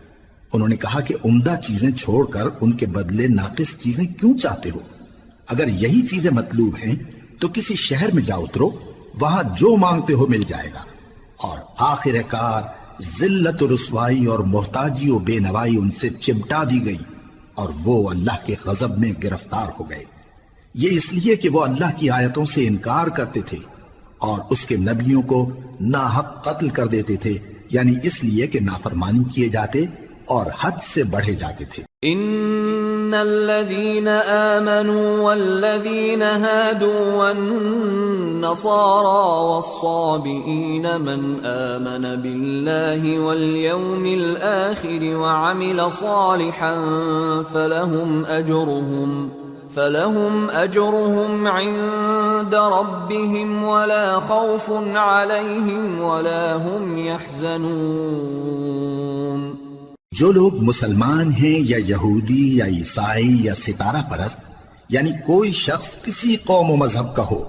انہوں نے کہا کہ عمدہ چیزیں چھوڑ کر ان کے بدلے ناقص چیزیں کیوں چاہتے ہو؟ اگر یہی چیزیں مطلوب ہیں تو کسی شہر میں جا اترو، وہاں جو مانگتے ہو مل جائے گا، اور آخر کار ذلت و رسوائی اور محتاجی و بے نوائی ان سے چمٹا دی گئی اور وہ اللہ کے غضب میں گرفتار ہو گئے، یہ اس لیے کہ وہ اللہ کی آیتوں سے انکار کرتے تھے اور اس کے نبیوں کو ناحق قتل کر دیتے تھے، یعنی اس لیے کہ نافرمانی کیے جاتے اور حد سے بڑھے جاتے تھے۔ ان الذين آمنوا والذين هادوا والنصارى والصابئين من آمن بالله واليوم الآخر وعمل صالحا فلهم أجرهم عند ربهم ولا خوف عليهم ولا هم يحزنون۔ جو لوگ مسلمان ہیں یا یہودی یا عیسائی یا ستارہ پرست، یعنی کوئی شخص کسی قوم و مذہب کا ہو،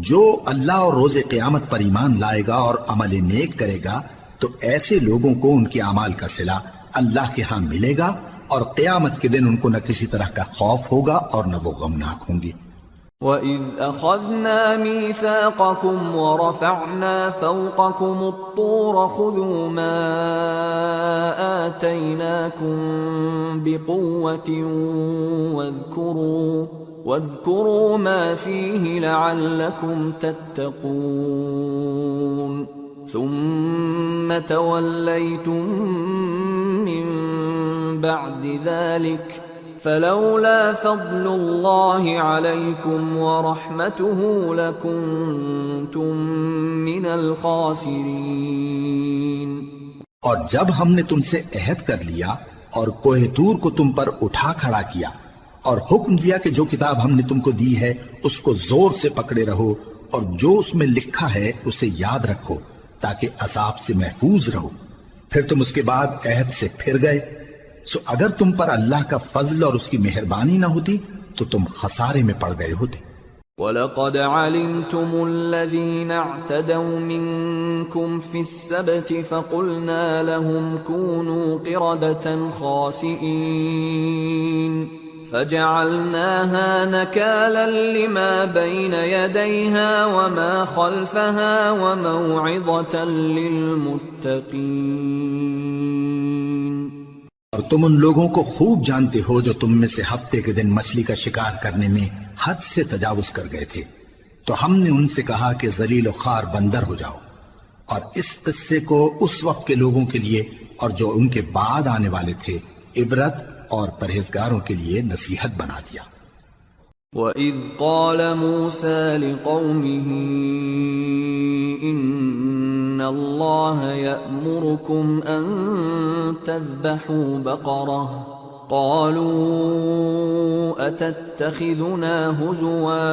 جو اللہ اور روز قیامت پر ایمان لائے گا اور عمل نیک کرے گا تو ایسے لوگوں کو ان کے اعمال کا صلہ اللہ کے ہاں ملے گا اور قیامت کے دن ان کو نہ کسی طرح کا خوف ہوگا اور نہ وہ غمناک ہوں گے۔ وَإِذْ أَخَذْنَا مِيثَاقَكُمْ وَرَفَعْنَا فَوْقَكُمُ الطُّورَ خُذُوا مَا آتَيْنَاكُمْ بِقُوَّةٍ وَاذْكُرُوا مَا فِيهِ لَعَلَّكُمْ تَتَّقُونَ ثُمَّ تَوَلَّيْتُمْ مِنْ بَعْدِ ذَلِكَ فلولا فضل اللہ علیکم ورحمتہ لکنتم من الخاسرین۔ اور جب ہم نے تم سے عہد کر لیا اور کوہ طور کو تم پر اٹھا کھڑا کیا اور حکم دیا کہ جو کتاب ہم نے تم کو دی ہے اس کو زور سے پکڑے رہو اور جو اس میں لکھا ہے اسے یاد رکھو تاکہ عذاب سے محفوظ رہو، پھر تم اس کے بعد عہد سے پھر گئے، سو اگر تم پر اللہ کا فضل اور اس کی مہربانی نہ ہوتی تو تم خسارے میں پڑ گئے ہوتے۔ وَلَقَدْ عَلِمْتُمُ الَّذِينَ اعْتَدَوْا مِنْكُمْ فِي السَّبْتِ فَقُلْنَا لَهُمْ كُونُوا قِرَدَةً خَاسِئِينَ فَجَعَلْنَاهَا نَكَالًا لِمَا بَيْنَ يَدَيْهَا وَمَا خَلْفَهَا وَمَوْعِظَةً لِلْمُتَّقِينَ۔ اور تم ان لوگوں کو خوب جانتے ہو جو تم میں سے ہفتے کے دن مچھلی کا شکار کرنے میں حد سے تجاوز کر گئے تھے، تو ہم نے ان سے کہا کہ ذلیل و خوار بندر ہو جاؤ، اور اس قصے کو اس وقت کے لوگوں کے لیے اور جو ان کے بعد آنے والے تھے عبرت اور پرہیزگاروں کے لیے نصیحت بنا دیا۔ وَإِذْ قَالَ مُوسَى لِقَوْمِهِ إِنَّ اللَّهَ يَأْمُرُكُمْ أَن تَذْبَحُوا بَقَرَةً قَالُوا أَتَتَّخِذُنَا هُزُوًا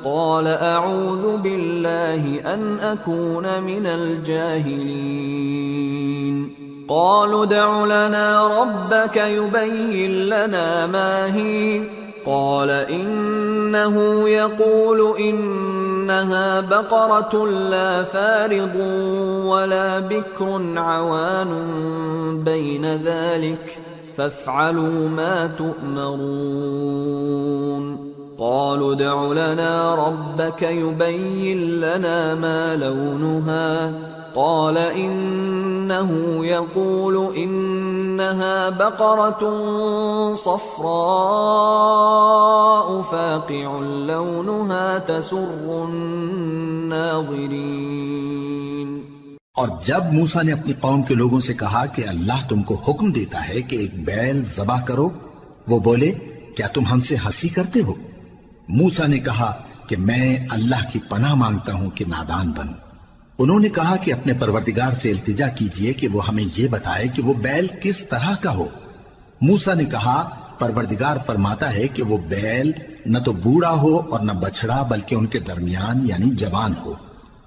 قَالَ أَعُوذُ بِاللَّهِ أَنْ أَكُونَ مِنَ الْجَاهِلِينَ قَالُوا ادْعُ لَنَا رَبَّكَ يُبَيِّن لَّنَا مَا هِيَ قال إنه يقول إنها بقرة لا فارض ولا بكر عوان بين ذلك فافعلوا ما تؤمرون قالوا ادع لنا ربك يبين لنا ما لونها قال إنه يقول إنها بقرة صفراء فاقع لونها تسر الناظرين۔ اور جب موسیٰ نے اپنی قوم کے لوگوں سے کہا کہ اللہ تم کو حکم دیتا ہے کہ ایک بیل ذبح کرو، وہ بولے کیا تم ہم سے ہنسی کرتے ہو؟ موسیٰ نے کہا کہ میں اللہ کی پناہ مانگتا ہوں کہ نادان بنوں۔ انہوں نے کہا کہ اپنے پروردگار سے التجا کیجئے کہ وہ ہمیں یہ بتائے کہ وہ بیل کس طرح کا ہو۔ موسیٰ نے کہا پروردگار فرماتا ہے کہ وہ بیل نہ تو بوڑھا ہو اور نہ بچڑا بلکہ ان کے درمیان یعنی جوان ہو،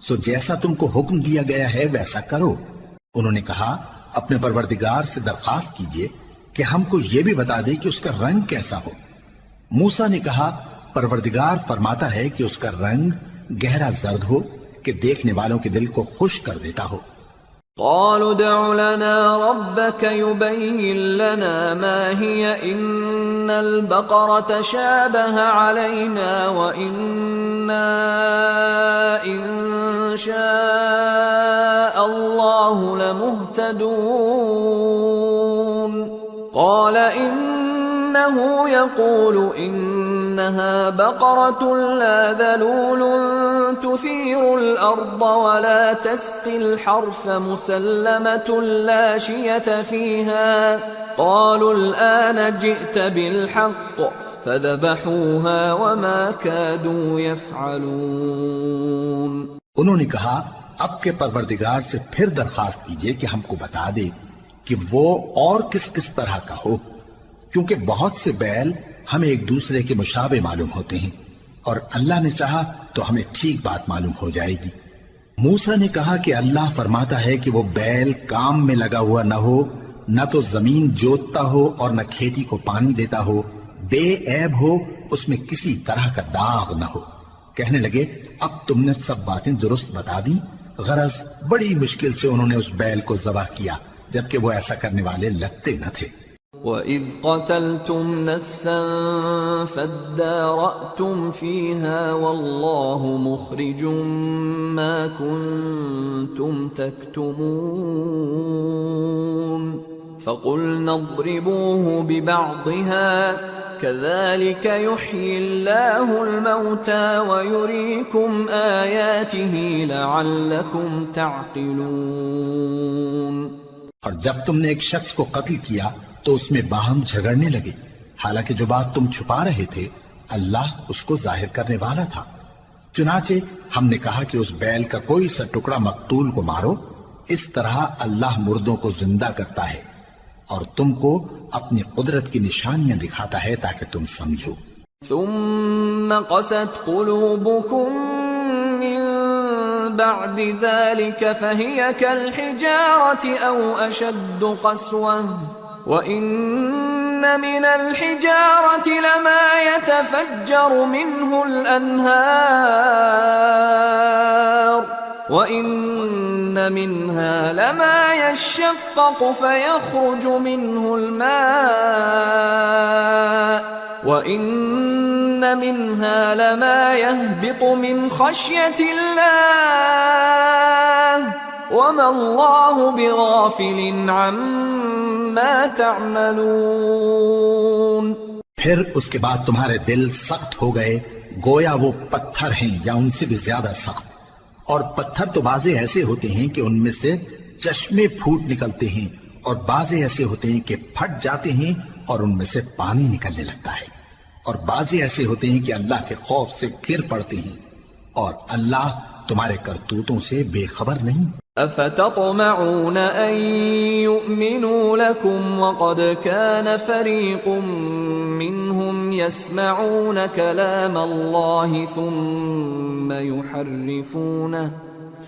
سو جیسا تم کو حکم دیا گیا ہے ویسا کرو۔ انہوں نے کہا اپنے پروردگار سے درخواست کیجئے کہ ہم کو یہ بھی بتا دے کہ اس کا رنگ کیسا ہو۔ موسیٰ نے کہا پروردگار فرماتا ہے کہ اس کا رنگ گہرا زرد ہو کہ دیکھنے والوں کے دل کو خوش کر دیتا ہو۔ قالوا ادع لنا ربك يبين لنا ما هي إن البقرة شابه علينا وإنا إن شاء الله لمهتدون قال إنه يقول إنها بقرة لا ذلول تثير الأرض ولا تسقي الحرث مسلمة لا شية فيها قالوا الآن جئت بالحق فذبحوها وما كادوا يفعلون. انہوں نے کہا اب کے پروردگار سے پھر درخواست کیجئے کہ ہم کو بتا دے کہ وہ اور کس کس طرح کا ہو، کیونکہ بہت سے بیل ہمیں ایک دوسرے کے مشابہ معلوم ہوتے ہیں، اور اللہ نے چاہا تو ہمیں ٹھیک بات معلوم ہو جائے گی. موسیٰ نے کہا کہ اللہ فرماتا ہے کہ وہ بیل کام میں لگا ہوا نہ ہو، نہ تو زمین جوتتا ہو اور نہ کھیتی کو پانی دیتا ہو، بے عیب ہو، اس میں کسی طرح کا داغ نہ ہو. کہنے لگے اب تم نے سب باتیں درست بتا دی. غرض بڑی مشکل سے انہوں نے اس بیل کو ذبح کیا، جبکہ وہ ایسا کرنے والے لگتے نہ تھے. وَإِذْ قَتَلْتُمْ نَفْسًا فَادَّارَأْتُمْ فِيهَا وَاللَّهُ مُخْرِجٌ مَا كُنْتُمْ تَكْتُمُونَ فَقُلْنَا اضْرِبُوهُ بِبَعْضِهَا كَذَلِكَ يُحْيِي اللَّهُ الْمَوْتَى وَيُرِيكُمْ آيَاتِهِ لَعَلَّكُمْ تَعْقِلُونَ. اور جب تم نے ایک شخص کو قتل کیا تو اس میں باہم جھگڑنے لگے، حالانکہ جو بات تم چھپا رہے تھے اللہ اس کو ظاہر کرنے والا تھا. چنانچہ ہم نے کہا کہ اس بیل کا کوئی سا ٹکڑا مقتول کو مارو، اس طرح اللہ مردوں کو زندہ کرتا ہے اور تم کو اپنی قدرت کی نشانیاں دکھاتا ہے تاکہ تم سمجھو. ثم قست قلوبكم من بعد ذلك فهي كالحجارة أو أشد قسوة وإن من الحجارة لما يتفجر منه الأنهار وَإِنَّ مِنْهَا لَمَا يَشَّقَّقُ فَيَخْرُجُ مِنْهُ الْمَاءُ وَإِنَّ مِنْهَا لَمَا يَهْبِطُ مِنْ خَشْيَةِ اللَّهِ وَمَا اللَّهُ بِغَافِلٍ عَمَّا تَعْمَلُونَ. پھر اس کے بعد تمہارے دل سخت ہو گئے گویا وہ پتھر ہیں یا ان سے بھی زیادہ سخت. اور پتھر تو بعضے ایسے ہوتے ہیں کہ ان میں سے چشمے پھوٹ نکلتے ہیں، اور بعضے ایسے ہوتے ہیں کہ پھٹ جاتے ہیں اور ان میں سے پانی نکلنے لگتا ہے، اور بعضے ایسے ہوتے ہیں کہ اللہ کے خوف سے گر پڑتے ہیں، اور اللہ تمہارے کرتوتوں سے بے خبر نہیں. افتطمعون ان يؤمنوا لكم وقد كان فريق منهم يسمعون كلام الله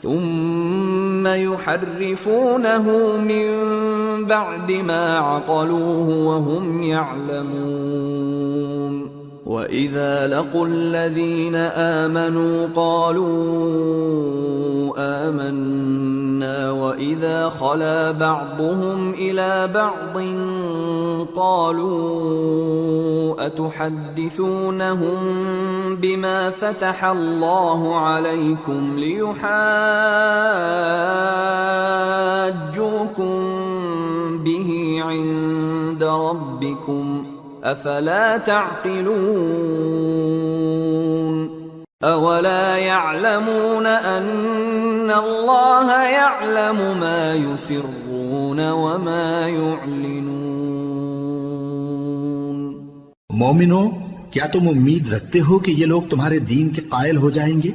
ثم يحرفونه من بعد ما عقلوه وهم يعلمون. وَإِذَا لَقُوا الَّذِينَ آمَنُوا قَالُوا آمَنَّا وَإِذَا خَلَا بَعْضُهُمْ إِلَى بَعْضٍ قَالُوا أَتُحَدِّثُونَهُم بِمَا فَتَحَ اللَّهُ عَلَيْكُمْ لِيُحَاجُّوكُم بِهِ عِندَ رَبِّكُمْ افلا تعقلون. اولا يعلمون ان الله يعلم ما يسرون وما يعلنون. مومنو، کیا تم امید رکھتے ہو کہ یہ لوگ تمہارے دین کے قائل ہو جائیں گے؟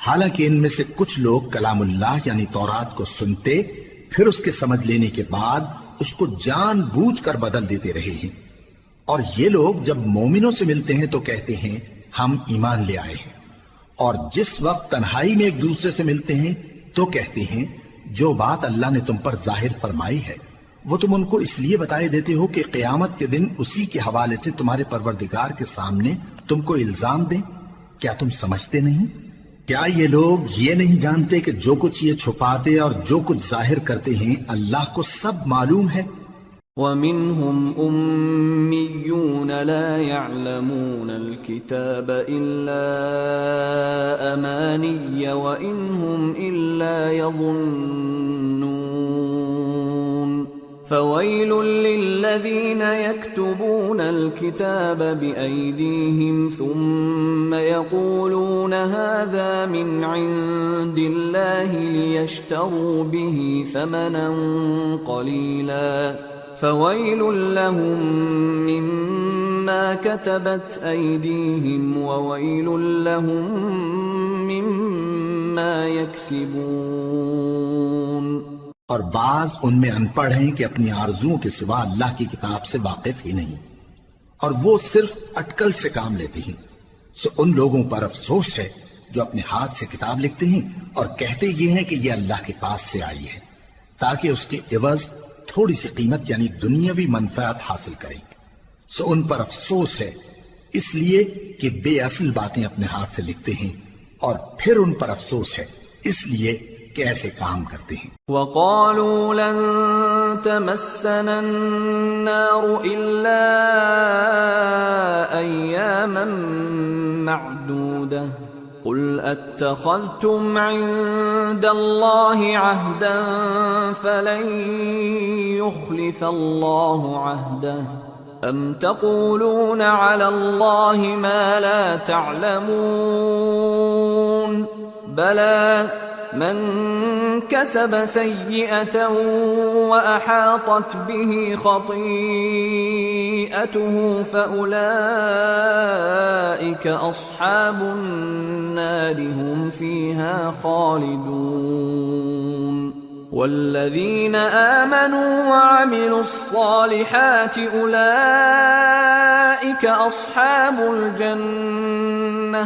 حالانکہ ان میں سے کچھ لوگ کلام اللہ یعنی تورات کو سنتے پھر اس کے سمجھ لینے کے بعد اس کو جان بوجھ کر بدل دیتے رہے ہیں. اور یہ لوگ جب مومنوں سے ملتے ہیں تو کہتے ہیں ہم ایمان لے آئے ہیں، اور جس وقت تنہائی میں ایک دوسرے سے ملتے ہیں تو کہتے ہیں جو بات اللہ نے تم پر ظاہر فرمائی ہے وہ تم ان کو اس لیے بتائے دیتے ہو کہ قیامت کے دن اسی کے حوالے سے تمہارے پروردگار کے سامنے تم کو الزام دیں. کیا تم سمجھتے نہیں؟ کیا یہ لوگ یہ نہیں جانتے کہ جو کچھ یہ چھپاتے اور جو کچھ ظاہر کرتے ہیں اللہ کو سب معلوم ہے؟ وَمِنْهُمْ أُمِّيُّونَ لَا يَعْلَمُونَ الْكِتَابَ إِلَّا أَمَانِيَّ وَإِنْ هُمْ إِلَّا يَظُنُّونَ فويل للذين يكتبون الكتاب بأيديهم ثم يقولون هذا من عند الله ليشتروا به ثمنا قليلا فويل لهم مما كتبت أيديهم وويل لهم مما يكسبون۔ اور بعض ان میں ان پڑھ ہیں کہ اپنی آرزوؤں کے سوا اللہ کی کتاب سے واقف ہی نہیں، اور وہ صرف اٹکل سے کام لیتے ہیں۔ سو ان لوگوں پر افسوس ہے جو اپنے ہاتھ سے کتاب لکھتے ہیں اور کہتے یہ ہیں کہ یہ اللہ کے پاس سے آئی ہے، تاکہ اس کے عوض تھوڑی سی قیمت یعنی دنیاوی منفعت حاصل کریں۔ سو ان پر افسوس ہے اس لیے کہ بے اصل باتیں اپنے ہاتھ سے لکھتے ہیں، اور پھر ان پر افسوس ہے اس لیے کہ ایسے کام کرتے ہیں۔ وَقَالُوا لَن تَمَسَّنَا النَّارُ إِلَّا أَيَّامًا مَّعْدُودَةً قُلْ أَتَّخَذْتُمْ عِندَ اللَّهِ عَهْدًا فَلَن يُخْلِفَ اللَّهُ عَهْدَهُ أَمْ تَقُولُونَ عَلَى اللَّهِ مَا لَا تَعْلَمُونَ بَلَى من كسب سيئة وأحاطت به خطيئته فأولئك أصحاب النار هم فيها خالدون والذين آمنوا وعملوا الصالحات أولئك أصحاب الجنة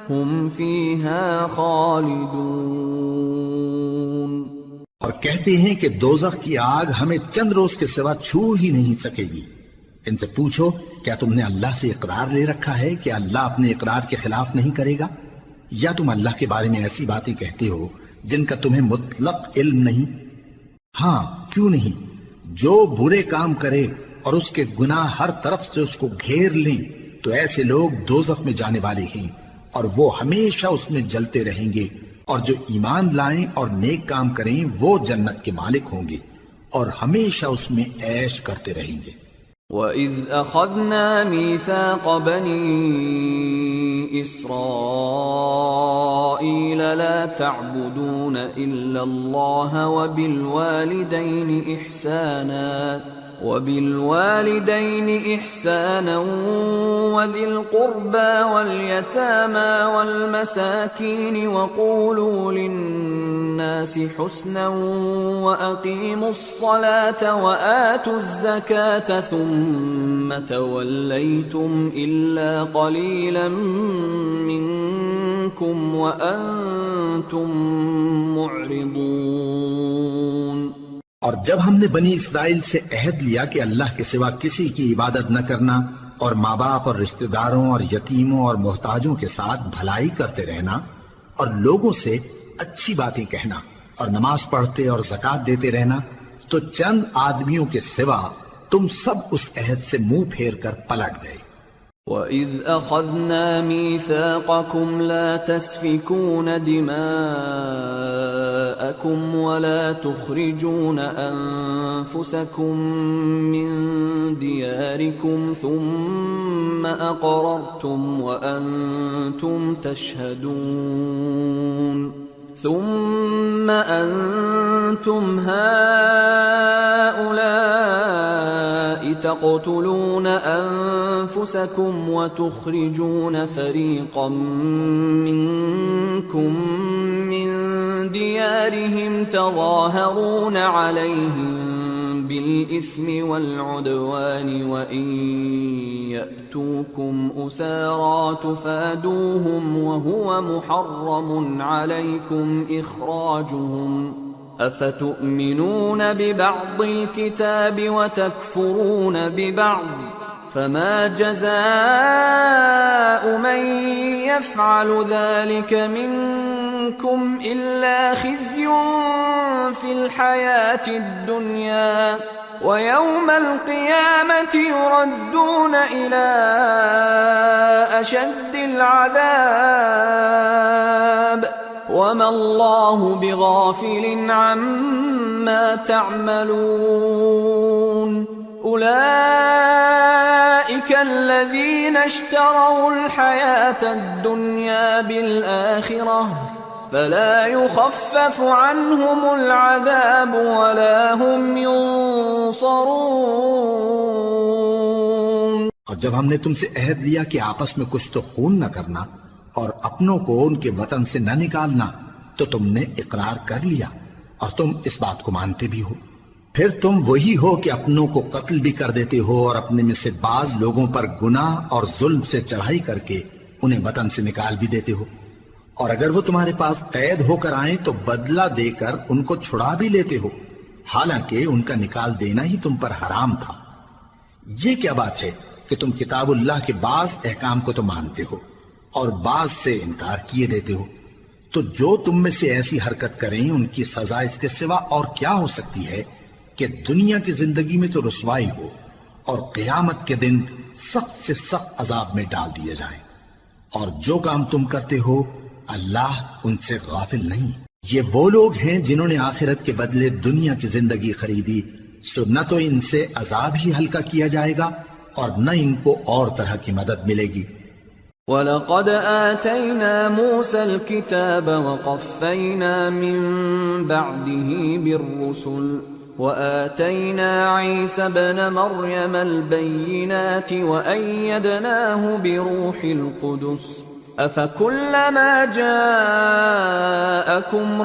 ہم فیہا خالدون۔ اور کہتے ہیں کہ دوزخ کی آگ ہمیں چند روز کے سوا چھو ہی نہیں سکے گی۔ ان سے پوچھو کیا تم نے اللہ سے اقرار لے رکھا ہے کہ اللہ اپنے اقرار کے خلاف نہیں کرے گا، یا تم اللہ کے بارے میں ایسی باتیں کہتے ہو جن کا تمہیں مطلق علم نہیں؟ ہاں کیوں نہیں، جو برے کام کرے اور اس کے گناہ ہر طرف سے اس کو گھیر لیں تو ایسے لوگ دوزخ میں جانے والے ہیں، اور وہ ہمیشہ اس میں جلتے رہیں گے، اور جو ایمان لائیں اور نیک کام کریں وہ جنت کے مالک ہوں گے اور ہمیشہ اس میں عیش کرتے رہیں گے۔ وَإِذْ أَخَذْنَا مِيثَاقَ بَنِي إِسْرَائِيلَ لَا تَعْبُدُونَ إِلَّا اللَّهَ وَبِالْوَالِدَيْنِ إِحْسَانًا وَذِي الْقُرْبَى وَالْيَتَامَى وَالْمَسَاكِينِ وَقُولُوا لِلنَّاسِ حُسْنًا وَأَقِيمُوا الصَّلَاةَ وَآتُوا الزَّكَاةَ ثُمَّ تَوَلَّيْتُمْ إِلَّا قَلِيلًا مِّنكُمْ وَأَنتُمْ مُعْرِضُونَ۔ اور جب ہم نے بنی اسرائیل سے عہد لیا کہ اللہ کے سوا کسی کی عبادت نہ کرنا، اور ماں باپ اور رشتہ داروں اور یتیموں اور محتاجوں کے ساتھ بھلائی کرتے رہنا، اور لوگوں سے اچھی باتیں کہنا، اور نماز پڑھتے اور زکوٰۃ دیتے رہنا، تو چند آدمیوں کے سوا تم سب اس عہد سے منہ پھیر کر پلٹ گئے۔ وَإِذْ أَخَذْنَا مِيثَاقَكُمْ لَا تَسْفِكُونَ دِمَاءَكُمْ وَلَا تُخْرِجُونَ أَنفُسَكُمْ مِنْ دِيَارِكُمْ ثُمَّ أَقْرَرْتُمْ وَأَنْتُمْ تَشْهَدُونَ ثُمَّ أَنْتُمْ هَؤُلَاءِ تَقْتُلُونَ أَنفُسَكُمْ وَتُخْرِجُونَ فَرِيقًا مِّنكُمْ مِنْ دِيَارِهِمْ تَظَاهَرُونَ عَلَيْهِمْ بِالْإِثْمِ وَالْعُدْوَانِ وَإِنْ يَأْتُوكُمْ أُسَارَى تُفَادُوهُمْ وَهُوَ مُحَرَّمٌ عَلَيْكُمْ إِخْرَاجُهُمْ أَفَتُؤْمِنُونَ بِبَعْضِ الْكِتَابِ وَتَكْفُرُونَ بِبَعْضٍ فَمَا جَزَاءُ مَنْ يَفْعَلُ ذَلِكَ مِنْكُمْ إِلَّا خِزْيٌ فِي الْحَيَاةِ الدُّنْيَا وَيَوْمَ الْقِيَامَةِ يُرَدُّونَ إِلَى أَشَدِّ الْعَذَابِ وما الله بغافل عما تعملون أولئك الذين اشتروا الحياة الدنيا بالآخرة فلا يخفف عنهم العذاب ولا هم ينصرون۔ اور جب ہم نے تم سے عہد لیا کہ آپس میں کچھ تو خون نہ کرنا اور اپنوں کو ان کے وطن سے نہ نکالنا، تو تم نے اقرار کر لیا اور تم اس بات کو مانتے بھی ہو۔ پھر تم وہی ہو کہ اپنوں کو قتل بھی کر دیتے ہو اور اپنے میں سے بعض لوگوں پر گناہ اور ظلم سے چڑھائی کر کے انہیں وطن سے نکال بھی دیتے ہو، اور اگر وہ تمہارے پاس قید ہو کر آئیں تو بدلہ دے کر ان کو چھڑا بھی لیتے ہو، حالانکہ ان کا نکال دینا ہی تم پر حرام تھا۔ یہ کیا بات ہے کہ تم کتاب اللہ کے بعض احکام کو تو مانتے ہو اور بعض سے انکار کیے دیتے ہو؟ تو جو تم میں سے ایسی حرکت کریں ان کی سزا اس کے سوا اور کیا ہو سکتی ہے کہ دنیا کی زندگی میں تو رسوائی ہو اور قیامت کے دن سخت سے سخت عذاب میں ڈال دیے جائیں۔ اور جو کام تم کرتے ہو اللہ ان سے غافل نہیں۔ یہ وہ لوگ ہیں جنہوں نے آخرت کے بدلے دنیا کی زندگی خریدی، سو نہ تو ان سے عذاب ہی ہلکا کیا جائے گا اور نہ ان کو اور طرح کی مدد ملے گی۔ وَلَقَدْ آتَيْنَا مُوسَى الْكِتَابَ وَقَفَّيْنَا مِن بَعْدِهِ بِالرُّسُلِ وَآتَيْنَا عِيسَى ابْنَ مَرْيَمَ الْبَيِّنَاتِ وَأَيَّدْنَاهُ بِرُوحِ الْقُدُسِ أَفَكُلَّمَا جَاءَكُمْ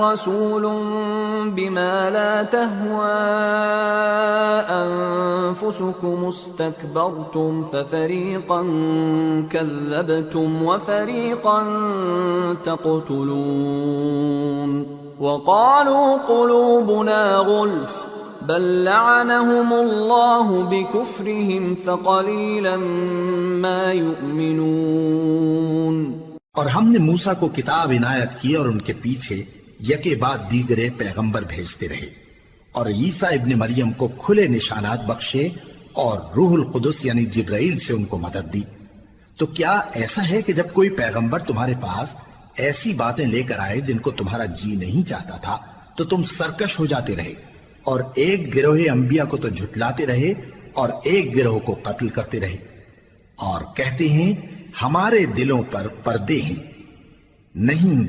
رَسُولٌ بِمَا لَا تَهْوَى أَنفُسُكُمُ اسْتَكْبَرْتُمْ فَفَرِيقًا كَذَّبْتُمْ وَفَرِيقًا تَقْتُلُونَ وَقَالُوا قُلُوبُنَا غُلْفٌ بَل لَّعَنَهُمُ اللَّهُ بِكُفْرِهِمْ فَقَلِيلًا مَّا يُؤْمِنُونَ۔ اور ہم نے موسیٰ کو کتاب عنایت کی اور ان کے پیچھے یکے بعد دیگرے پیغمبر بھیجتے رہے، اور عیسیٰ ابن مریم کو کھلے نشانات بخشے اور روح القدس یعنی جبرائیل سے ان کو مدد دی۔ تو کیا ایسا ہے کہ جب کوئی پیغمبر تمہارے پاس ایسی باتیں لے کر آئے جن کو تمہارا جی نہیں چاہتا تھا تو تم سرکش ہو جاتے رہے، اور ایک گروہ انبیاء کو تو جھٹلاتے رہے اور ایک گروہ کو قتل کرتے رہے، اور کہتے ہیں ہمارے دلوں پر پردے ہیں؟ نہیں،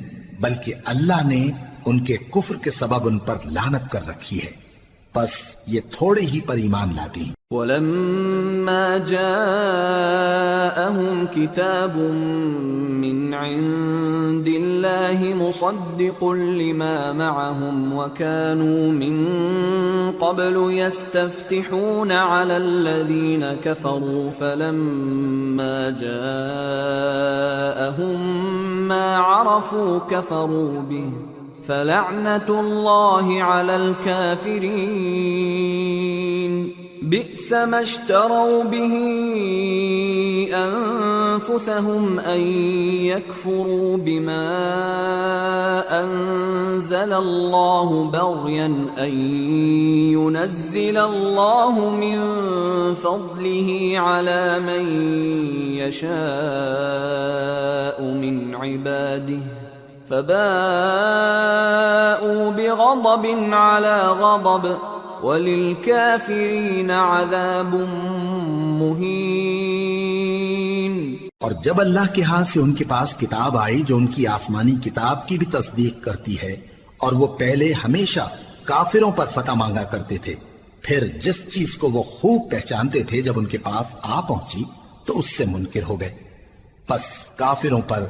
بلکہ اللہ نے ان کے کفر کے سبب ان پر لعنت کر رکھی ہے، پس یہ تھوڑے ہی پر ایمان لاتے ہیں۔ وَلَمَّا جَاءَهُمْ كِتَابٌ مِّنْ عِندِ اللَّهِ مُصَدِّقٌ لِّمَا مَعَهُمْ وَكَانُوا مِن قَبْلُ يَسْتَفْتِحُونَ عَلَى الَّذِينَ كَفَرُوا فَلَمَّا جَاءَهُم مَّا عَرَفُوا كَفَرُوا بِهِ فَلَعْنَةُ اللَّهِ عَلَى الْكَافِرِينَ بئس ما اشتروا به أنفسهم أن يكفروا بما أنزل الله بغيا أن ينزل الله من فضله على من يشاء من عباده فباءوا بغضب على غضب وَلِلْكَافِرِينَ عَذَابٌ مُّهِينٌ۔ اور جب اللہ کے ہاں سے ان کے پاس کتاب آئی جو ان کی آسمانی کتاب کی بھی تصدیق کرتی ہے، اور وہ پہلے ہمیشہ کافروں پر فتح مانگا کرتے تھے، پھر جس چیز کو وہ خوب پہچانتے تھے جب ان کے پاس آ پہنچی تو اس سے منکر ہو گئے، پس کافروں پر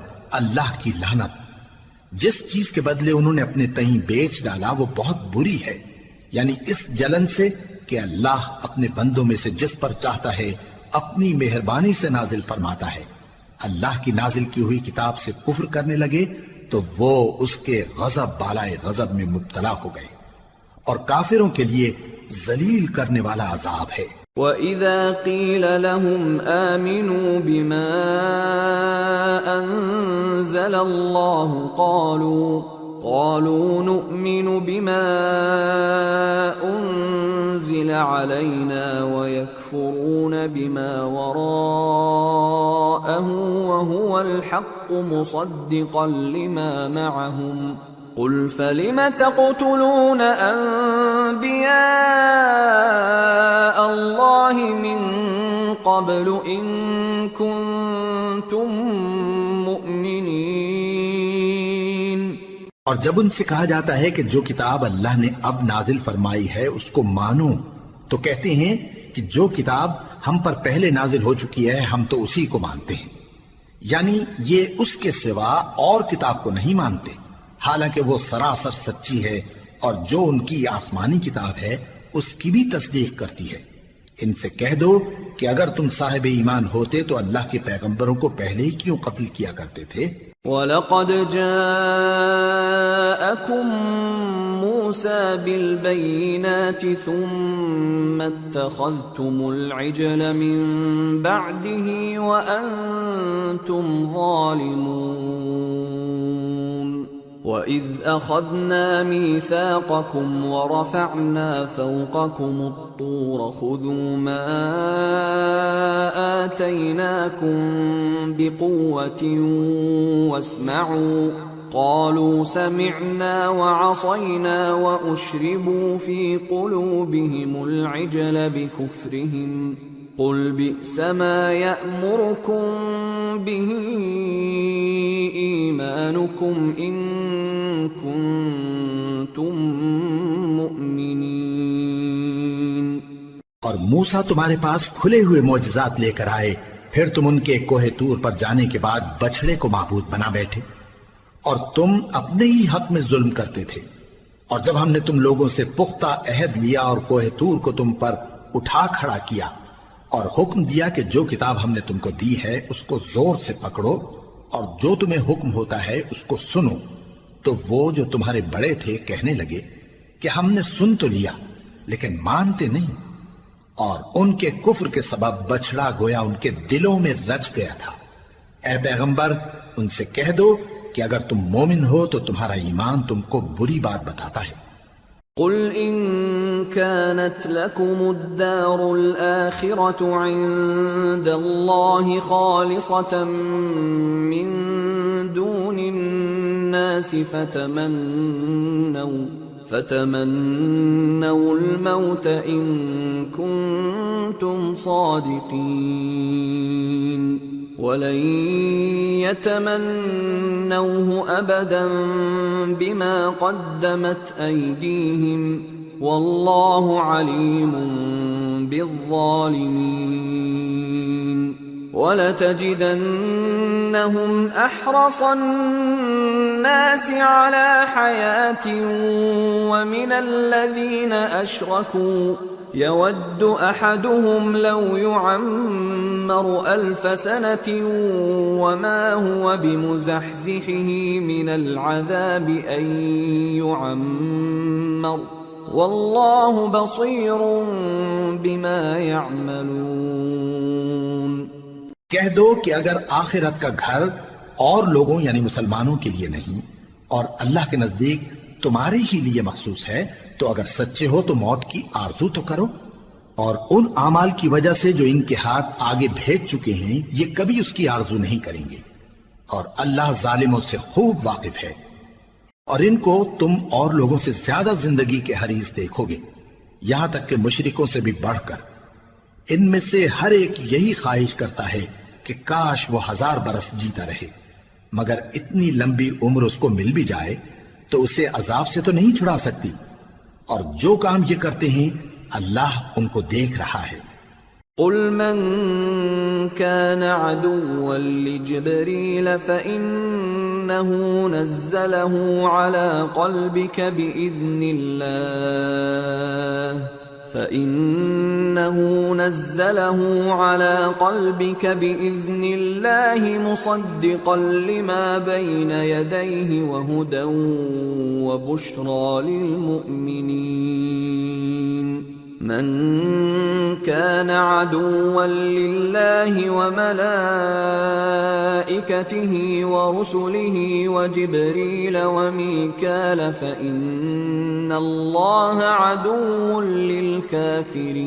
اللہ کی لعنت۔ جس چیز کے بدلے انہوں نے اپنے تئیں بیچ ڈالا وہ بہت بری ہے، یعنی اس جلن سے کہ اللہ اپنے بندوں میں سے جس پر چاہتا ہے اپنی مہربانی سے نازل فرماتا ہے۔ اللہ کی نازل کی ہوئی کتاب سے کفر کرنے لگے تو وہ اس کے غضب بالائے غضب میں مبتلا ہو گئے، اور کافروں کے لیے ذلیل کرنے والا عذاب ہے۔ وَإِذَا قِيلَ لَهُمْ آمِنُوا بِمَا أَنزَلَ اللَّهُ قالوا نؤمن بما أنزل علينا ويكفرون بما وراءه وهو الحق مصدقا لما معهم قل فلم تقتلون أنبياء الله من قبل إن كنتم مؤمنين۔ اور جب ان سے کہا جاتا ہے کہ جو کتاب اللہ نے اب نازل فرمائی ہے اس کو مانو، تو کہتے ہیں کہ جو کتاب ہم پر پہلے نازل ہو چکی ہے ہم تو اسی کو مانتے ہیں، یعنی یہ اس کے سوا اور کتاب کو نہیں مانتے، حالانکہ وہ سراسر سچی ہے اور جو ان کی آسمانی کتاب ہے اس کی بھی تصدیق کرتی ہے۔ ان سے کہہ دو کہ اگر تم صاحب ایمان ہوتے تو اللہ کے پیغمبروں کو پہلے ہی کیوں قتل کیا کرتے تھے؟ وَلَقَدْ جَاءَكُمْ مُوسَى بِالْبَيِّنَاتِ ثُمَّ اتَّخَذْتُمُ الْعِجْلَ مِنْ بَعْدِهِ وَأَنْتُمْ ظَالِمُونَ وَإِذْ أَخَذْنَا مِيثَاقَكُمْ وَرَفَعْنَا فَوْقَكُمُ الطُّورَ خُذُوا مَا آتَيْنَاكُمْ بِقُوَّةٍ وَاسْمَعُوا قَالُوا سَمِعْنَا وَعَصَيْنَا وَأُشْرِبُوا فِي قُلُوبِهِمُ الْعِجْلَ بِكُفْرِهِمْ قُلْ بِئْسَ مَا يَأْمُرُكُمْ بِهِ إِيمَانُكُمْ إِن كُنتُم مُؤْمِنِينَ۔ اور موسیٰ تمہارے پاس کھلے ہوئے معجزات لے کر آئے، پھر تم ان کے کوہ طور پر جانے کے بعد بچڑے کو معبود بنا بیٹھے، اور تم اپنے ہی حق میں ظلم کرتے تھے۔ اور جب ہم نے تم لوگوں سے پختہ عہد لیا اور کوہ طور کو تم پر اٹھا کھڑا کیا اور حکم دیا کہ جو کتاب ہم نے تم کو دی ہے اس کو زور سے پکڑو اور جو تمہیں حکم ہوتا ہے اس کو سنو، تو وہ جو تمہارے بڑے تھے کہنے لگے کہ ہم نے سن تو لیا لیکن مانتے نہیں، اور ان کے کفر کے سبب بچڑا گویا ان کے دلوں میں رچ گیا تھا۔ اے پیغمبر ان سے کہہ دو کہ اگر تم مومن ہو تو تمہارا ایمان تم کو بری بات بتاتا ہے۔ قل إن كانت لكم الدار الآخرة عند الله خالصة من دون الناس فتمنوا الموت إن كنتم صادقين ولن يتمنوه أبدا بما قدمت أيديهم والله عليم بالظالمين ولتجدنهم أحرص الناس على حياة ومن الذين أشركوا يود أحدهم لو يعمر 1000 سنة وما هو بمزحزحه من العذاب أن يعمر والله بصير بما يعملون۔ کہہ دو کہ اگر آخرت کا گھر اور لوگوں یعنی مسلمانوں کے لیے نہیں اور اللہ کے نزدیک تمہارے ہی لیے مخصوص ہے تو اگر سچے ہو تو موت کی آرزو تو کرو، اور ان اعمال کی وجہ سے جو ان کے ہاتھ آگے بھیج چکے ہیں یہ کبھی اس کی آرزو نہیں کریں گے، اور اللہ ظالموں سے خوب واقف ہے۔ اور ان کو تم اور لوگوں سے زیادہ زندگی کے حریص دیکھو گے، یہاں تک کہ مشرکوں سے بھی بڑھ کر۔ ان میں سے ہر ایک یہی خواہش کرتا ہے کہ کاش وہ 1000 برس جیتا رہے، مگر اتنی لمبی عمر اس کو مل بھی جائے تو اسے عذاب سے تو نہیں چھڑا سکتی، اور جو کام یہ کرتے ہیں اللہ ان کو دیکھ رہا ہے۔ قل من كان عدوا لجبريل فإنه نزله على قلبك بإذن الله مصدقا لما بين يديه وهدى وبشرى للمؤمنين من كان عدوا لله وملائكته ورسله وجبريل وميكال فإن الله عدو للكافرين۔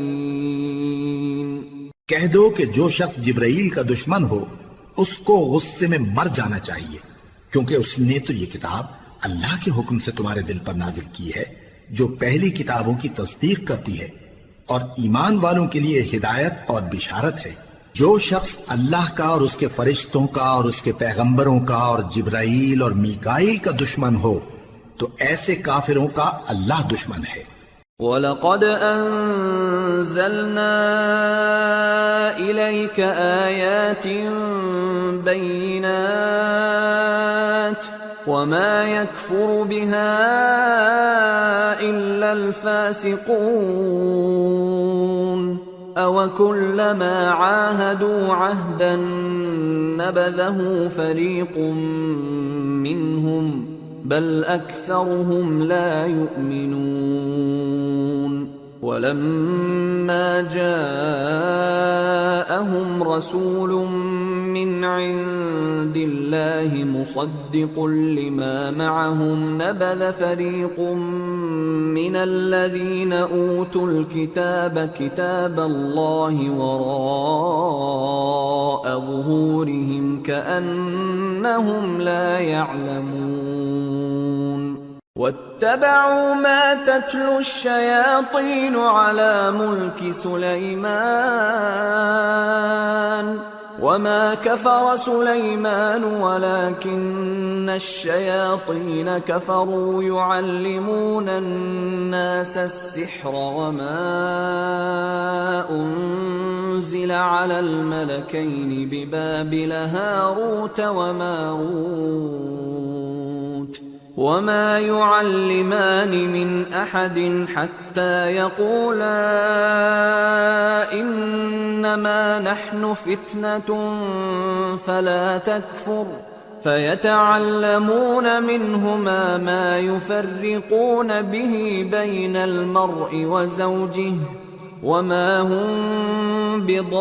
کہہ دو کہ جو شخص جبرائیل کا دشمن ہو اس کو غصے میں مر جانا چاہیے، کیونکہ اس نے تو یہ کتاب اللہ کے حکم سے تمہارے دل پر نازل کی ہے، جو پہلی کتابوں کی تصدیق کرتی ہے اور ایمان والوں کے لیے ہدایت اور بشارت ہے۔ جو شخص اللہ کا اور اس کے فرشتوں کا اور اس کے پیغمبروں کا اور جبرائیل اور میکائیل کا دشمن ہو تو ایسے کافروں کا اللہ دشمن ہے۔ وَلَقَدْ أَنزَلْنَا إِلَيْكَ آيَاتٍ بَيِّنَاتٍ وَمَا يَكْفُرُ بِهَا إِلَّا الْفَاسِقُونَ أَوَكُلَّمَا عَاهَدُوا عَهْدًا نَبَذَهُ فَرِيقٌ مِّنْهُمْ بل أكثرهم لا يؤمنون ولما جاءهم رسول من عند الله مصدق لما معهم نبذ فريق من الذين أوتوا الكتاب كتاب الله وراء ظهورهم كأنهم لا يعلمون واتبعوا ما تتلو الشياطين على ملك سليمان وما كفر سليمان ولكن الشياطين كفروا يعلمون الناس السحر وما أنزل على الملكين ببابل هاروت وماروت وما يعلمان من أحد حتى يقولا إنما نحن فتنة فلا تكفر فيتعلمون منهما ما يفرقون به بين المرء وزوجه وما هم بضارين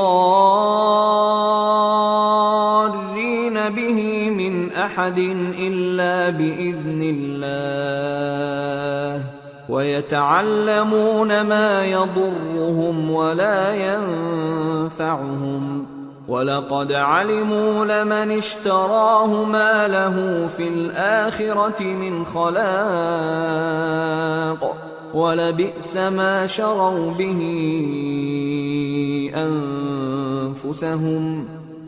به من أحد إلا بإذن الله ويتعلمون ما يضرهم ولا ينفعهم وَلَقَدْ عَلِمُوا لَمَنِ اشْتَرَاهُ مَا لَهُ فِي الْآخِرَةِ مِنْ خَلَاقٍ وَلَبِئْسَ مَا شَرَوْا بِهِ أَنفُسَهُمْ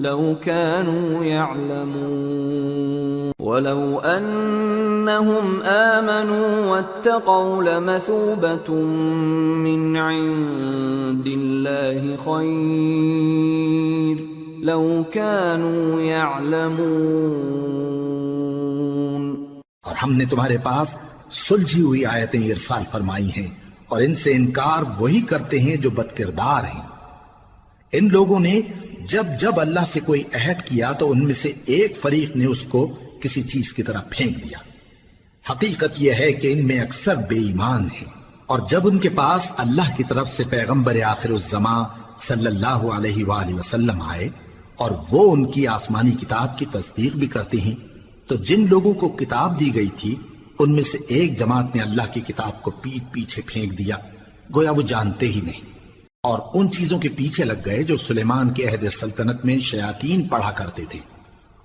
لَوْ كَانُوا يَعْلَمُونَ وَلَوْ أَنَّهُمْ آمَنُوا وَاتَّقَوْا لَمَثُوبَةٌ مِّنْ عِندِ اللَّهِ خَيْرٌ لَوْ كَانُوا يَعْلَمُونَ۔ اور ہم نے تمہارے پاس سلجھی ہوئی آیتیں ارسال فرمائی ہیں اور ان سے انکار وہی کرتے ہیں جو بد کردار ہیں۔ ان لوگوں نے جب جب اللہ سے کوئی عہد کیا تو ان میں سے ایک فریق نے اس کو کسی چیز کی طرح پھینک دیا۔ حقیقت یہ ہے کہ ان میں اکثر بے ایمان ہیں، اور جب ان کے پاس اللہ کی طرف سے پیغمبر آخر الزمان صلی اللہ علیہ وآلہ وسلم آئے اور وہ ان کی آسمانی کتاب کی تصدیق بھی کرتے ہیں، تو جن لوگوں کو کتاب دی گئی تھی ان میں سے ایک جماعت نے اللہ کی کتاب کو پیٹ پیچھے پھینک دیا، گویا وہ جانتے ہی نہیں، اور ان چیزوں کے پیچھے لگ گئے جو سلیمان کے عہد سلطنت میں شیاطین پڑھا کرتے تھے۔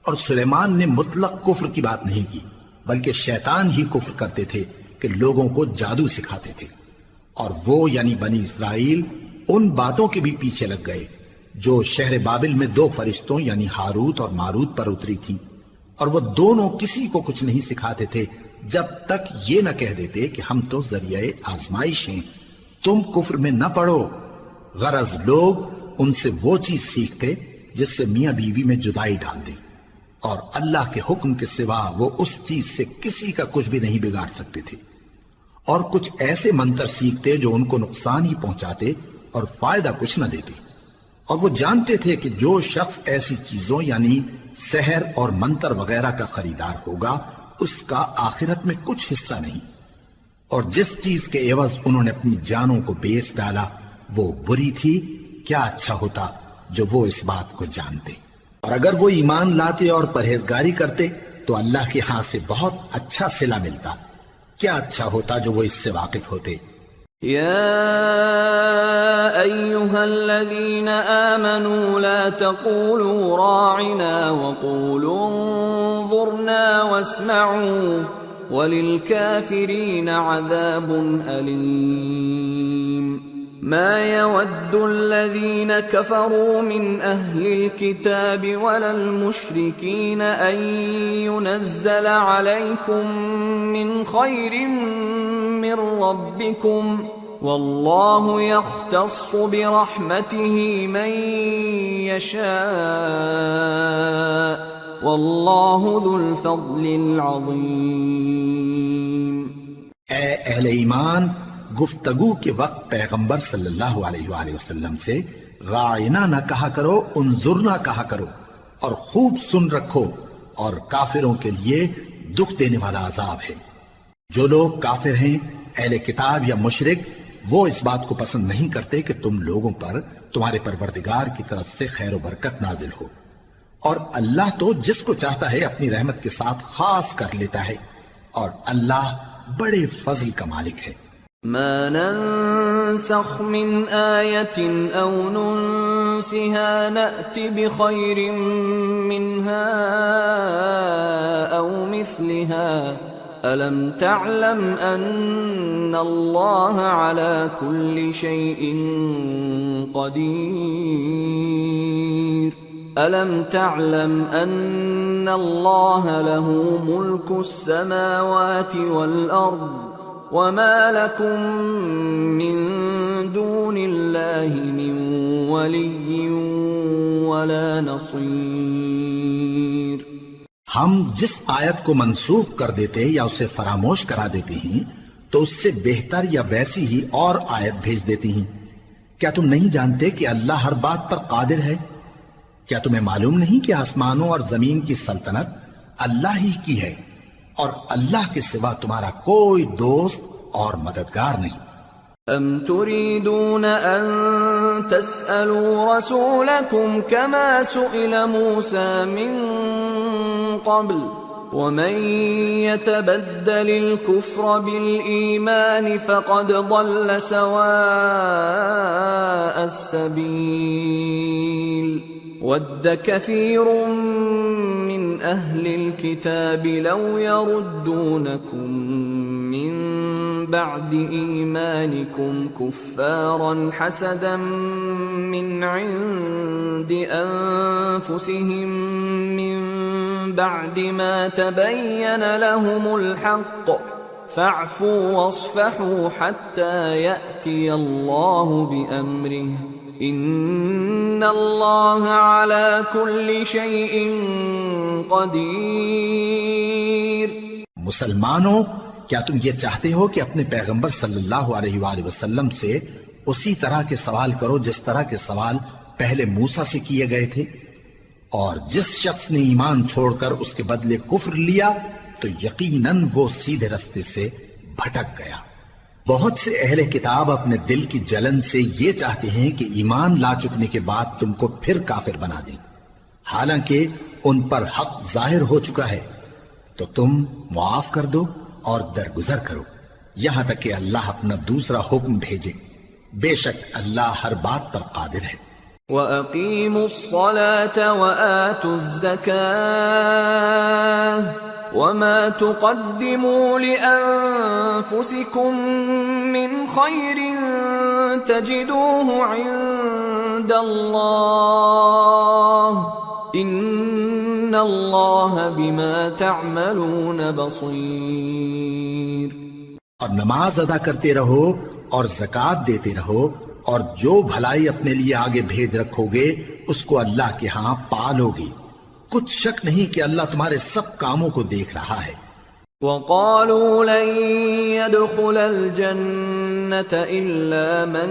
اور سلیمان نے مطلق کفر کی بات نہیں کی، بلکہ شیطان ہی کفر کرتے تھے کہ لوگوں کو جادو سکھاتے تھے، اور وہ یعنی بنی اسرائیل ان باتوں کے بھی پیچھے لگ گئے جو شہر بابل میں دو فرشتوں یعنی ہاروت اور ماروت پر اتری تھی، اور وہ دونوں کسی کو کچھ نہیں سکھاتے تھے جب تک یہ نہ کہہ دیتے کہ ہم تو ذریعہ آزمائش ہیں، تم کفر میں نہ پڑو۔ غرض لوگ ان سے وہ چیز سیکھتے جس سے میاں بیوی میں جدائی ڈال دے، اور اللہ کے حکم کے سوا وہ اس چیز سے کسی کا کچھ بھی نہیں بگاڑ سکتے تھے، اور کچھ ایسے منتر سیکھتے جو ان کو نقصان ہی پہنچاتے اور فائدہ کچھ نہ دیتے، اور وہ جانتے تھے کہ جو شخص ایسی چیزوں یعنی سحر اور منتر وغیرہ کا خریدار ہوگا اس کا آخرت میں کچھ حصہ نہیں، اور جس چیز کے عوض انہوں نے اپنی جانوں کو بیچ ڈالا وہ بری تھی، کیا اچھا ہوتا جو وہ اس بات کو جانتے، اور اگر وہ ایمان لاتے اور پرہیزگاری کرتے تو اللہ کے ہاں سے بہت اچھا صلہ ملتا، کیا اچھا ہوتا جو وہ اس سے واقف ہوتے۔ يا أيها الذين آمنوا لا تقولوا راعنا وقولوا انظرنا واسمعوا وللكافرين عذاب أليم ما يود الذين كفروا من أهل الكتاب ولا المشركين أن ينزل عليكم من خير من ربكم والله يختص برحمته من يشاء والله ذو الفضل العظيم. اے اہل ایمان، گفتگو کے وقت پیغمبر صلی اللہ علیہ وآلہ وسلم سے راعنا نہ کہا کرو، انظرنا کہا کرو، اور خوب سن رکھو، اور کافروں کے لیے دکھ دینے والا عذاب ہے. جو لوگ کافر ہیں، اہل کتاب یا مشرک، وہ اس بات کو پسند نہیں کرتے کہ تم لوگوں پر تمہارے پروردگار کی طرف سے خیر و برکت نازل ہو، اور اللہ تو جس کو چاہتا ہے اپنی رحمت کے ساتھ خاص کر لیتا ہے، اور اللہ بڑے فضل کا مالک ہے. ما ننسخ من آية أو ننسها نأت بخير منها أو مثلها ألم تعلم أن الله على كل شيء قدير ألم تعلم أن الله له ملك السماوات والأرض وما لكم من دون الله من ولي ولا نصير. ہم جس آیت کو منسوخ کر دیتے یا اسے فراموش کرا دیتے ہیں تو اس سے بہتر یا ویسی ہی اور آیت بھیج دیتی ہیں. کیا تم نہیں جانتے کہ اللہ ہر بات پر قادر ہے؟ کیا تمہیں معلوم نہیں کہ آسمانوں اور زمین کی سلطنت اللہ ہی کی ہے، اور اللہ کے سوا تمہارا کوئی دوست اور مددگار نہیں. ام تريدون ان تسألوا رسولكم كما سئل موسى من قبل ومن يتبدل الكفر بالإيمان فقد ضل سواء السبيل. ود كثير من أهل الكتاب لو يردونكم من بعد إيمانكم كفارا حسدا من عند أنفسهم من بعد ما تبين لهم الحق فاعفوا واصفحوا حتى يأتي الله بأمره ان اللہ علی کل شیء قدیر. مسلمانوں، کیا تم یہ چاہتے ہو کہ اپنے پیغمبر صلی اللہ علیہ وآلہ وسلم سے اسی طرح کے سوال کرو جس طرح کے سوال پہلے موسیٰ سے کیے گئے تھے؟ اور جس شخص نے ایمان چھوڑ کر اس کے بدلے کفر لیا تو یقیناً وہ سیدھے رستے سے بھٹک گیا. بہت سے اہل کتاب اپنے دل کی جلن سے یہ چاہتے ہیں کہ ایمان لا چکنے کے بعد تم کو پھر کافر بنا دیں، حالانکہ ان پر حق ظاہر ہو چکا ہے. تو تم معاف کر دو اور درگزر کرو یہاں تک کہ اللہ اپنا دوسرا حکم بھیجے. بے شک اللہ ہر بات پر قادر ہے. وَأَقِيمُوا الصَّلَاةَ وَآتُوا الزَّكَاةَ وَمَا تُقَدِّمُوا لِأَنفُسِكُم مِّنْ خَيْرٍ تَجِدُوهُ عِندَ اللَّهِ إِنَّ اللَّهَ بِمَا تَعْمَلُونَ بَصِيرٌ. اور نماز ادا کرتے رہو اور زکوٰۃ دیتے رہو، اور جو بھلائی اپنے لیے آگے بھیج رکھو گے اس کو اللہ کے ہاں پالو گے. کچھ شک نہیں کہ اللہ تمہارے سب کاموں کو دیکھ رہا ہے. وَقَالُوا لَن يَدْخُلَ الْجَنَّةَ إِلَّا مَن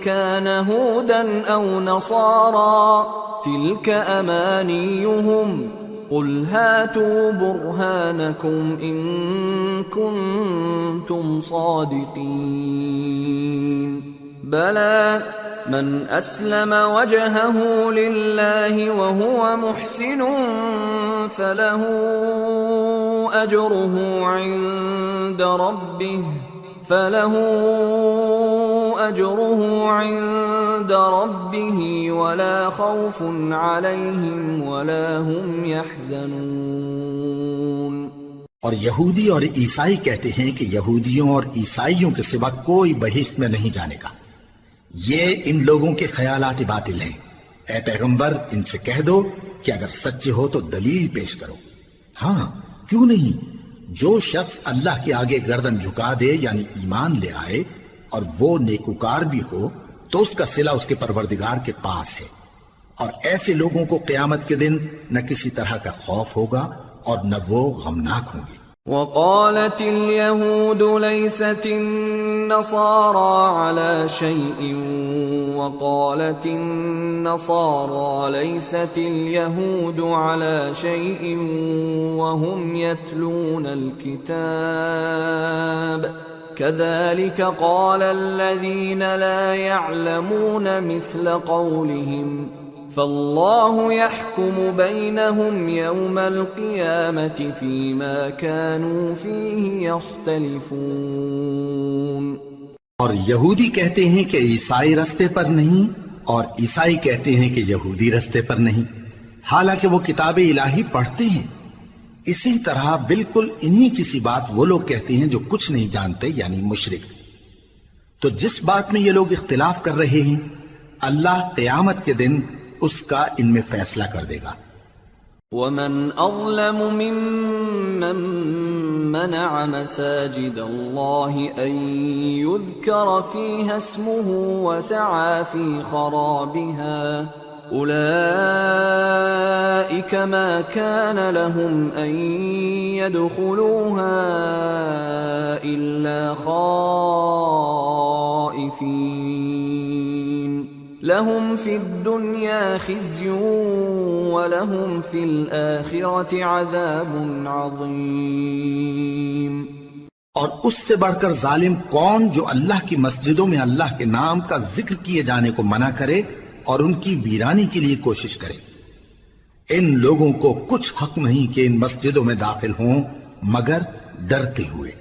كَانَ هُودًا أَوْ نَصَارَىٰ تِلْكَ أَمَانِيُّهُمْ قُلْ هَاتُوا بُرْهَانَكُمْ إِن كُنتُمْ صَادِقِينَ. بَلَىٰ من أسلم وجهه لله وهو محسن فله أجره عند ربه أجره عند ربه ولا خوف عليهم ولا هم يحزنون۔ اور یہودی اور عیسائی کہتے ہیں کہ یہودیوں اور عیسائیوں کے سوا کوئی بہشت میں نہیں جانے کا۔ یہ ان لوگوں کے خیالات باطل ہیں۔ اے پیغمبر ان سے کہہ دو کہ اگر سچے ہو تو دلیل پیش کرو۔ ہاں کیوں نہیں، جو شخص اللہ کے آگے گردن جھکا دے یعنی ایمان لے آئے اور وہ نیکوکار بھی ہو تو اس کا صلہ اس کے پروردگار کے پاس ہے، اور ایسے لوگوں کو قیامت کے دن نہ کسی طرح کا خوف ہوگا اور نہ وہ غمناک ہوں گے۔ وقالت اليهود ليست النصارى على شيء وقالت النصارى ليست اليهود على شيء وهم يتلون الكتاب كذلك قال الذين لا يعلمون مثل قولهم فالله يحكم بينهم يوم القيامة فيما كانوا فيه يختلفون۔ اور یہودی کہتے ہیں کہ عیسائی رستے پر نہیں، اور عیسائی کہتے ہیں کہ یہودی رستے پر نہیں، حالانکہ وہ کتاب الہی پڑھتے ہیں۔ اسی طرح بالکل انہی کسی بات وہ لوگ کہتے ہیں جو کچھ نہیں جانتے یعنی مشرک۔ تو جس بات میں یہ لوگ اختلاف کر رہے ہیں اللہ قیامت کے دن اس کا ان میں فیصلہ کر دے گا۔ وَمَنْ أَظْلَمُ مِمَّنْ مَنَعَ مَسَاجِدَ اللَّهِ أَنْ يُذْكَرَ فِيهَا اسْمُهُ وَسَعَى فِي خَرَابِهَا أُولَئِكَ مَا كَانَ لَهُمْ أَنْ يَدْخُلُوهَا إِلَّا خَائِفِينَ لَهُمْ فِي الدُّنْيَا خِزْيٌ وَلَهُمْ فِي الْآخِرَةِ عَذَابٌ عَظِيمٌ۔ اور اس سے بڑھ کر ظالم کون جو اللہ کی مسجدوں میں اللہ کے نام کا ذکر کیے جانے کو منع کرے اور ان کی ویرانی کے لیے کوشش کرے۔ ان لوگوں کو کچھ حق نہیں کہ ان مسجدوں میں داخل ہوں مگر ڈرتے ہوئے۔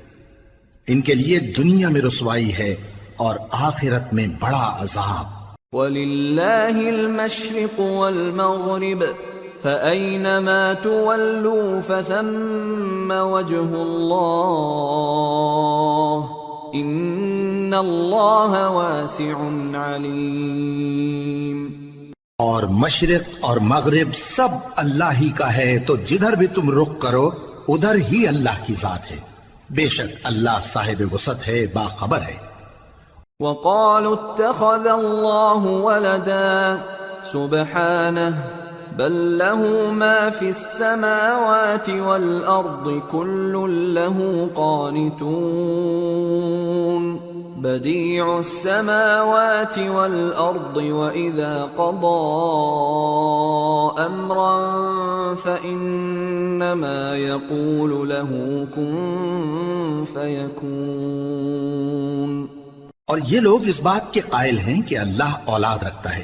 ان کے لیے دنیا میں رسوائی ہے اور آخرت میں بڑا عذاب۔ وَلِلَّهِ الْمَشْرِقُ وَالْمَغْرِبُ فَأَيْنَمَا تُوَلُّوا فَثَمَّ وَجْهُ اللَّهِ إِنَّ اللَّهَ وَاسِعٌ عَلِيمٌ۔ اور مشرق اور مغرب سب اللہ ہی کا ہے، تو جدھر بھی تم رخ کرو ادھر ہی اللہ کی ذات ہے، بے شک اللہ صاحب وسعت ہے، باخبر ہے۔ وَقَالُوا اتَّخَذَ اللَّهُ وَلَدًا سُبْحَانَهُ بَل لَّهُ مَا فِي السَّمَاوَاتِ وَالْأَرْضِ كُلٌّ لَّهُ قَانِتُونَ بَدِيعُ السَّمَاوَاتِ وَالْأَرْضِ وَإِذَا قَضَى أَمْرًا فَإِنَّمَا يَقُولُ لَهُ كُن فَيَكُونُ۔ اور یہ لوگ اس بات کے قائل ہیں کہ اللہ اولاد رکھتا ہے،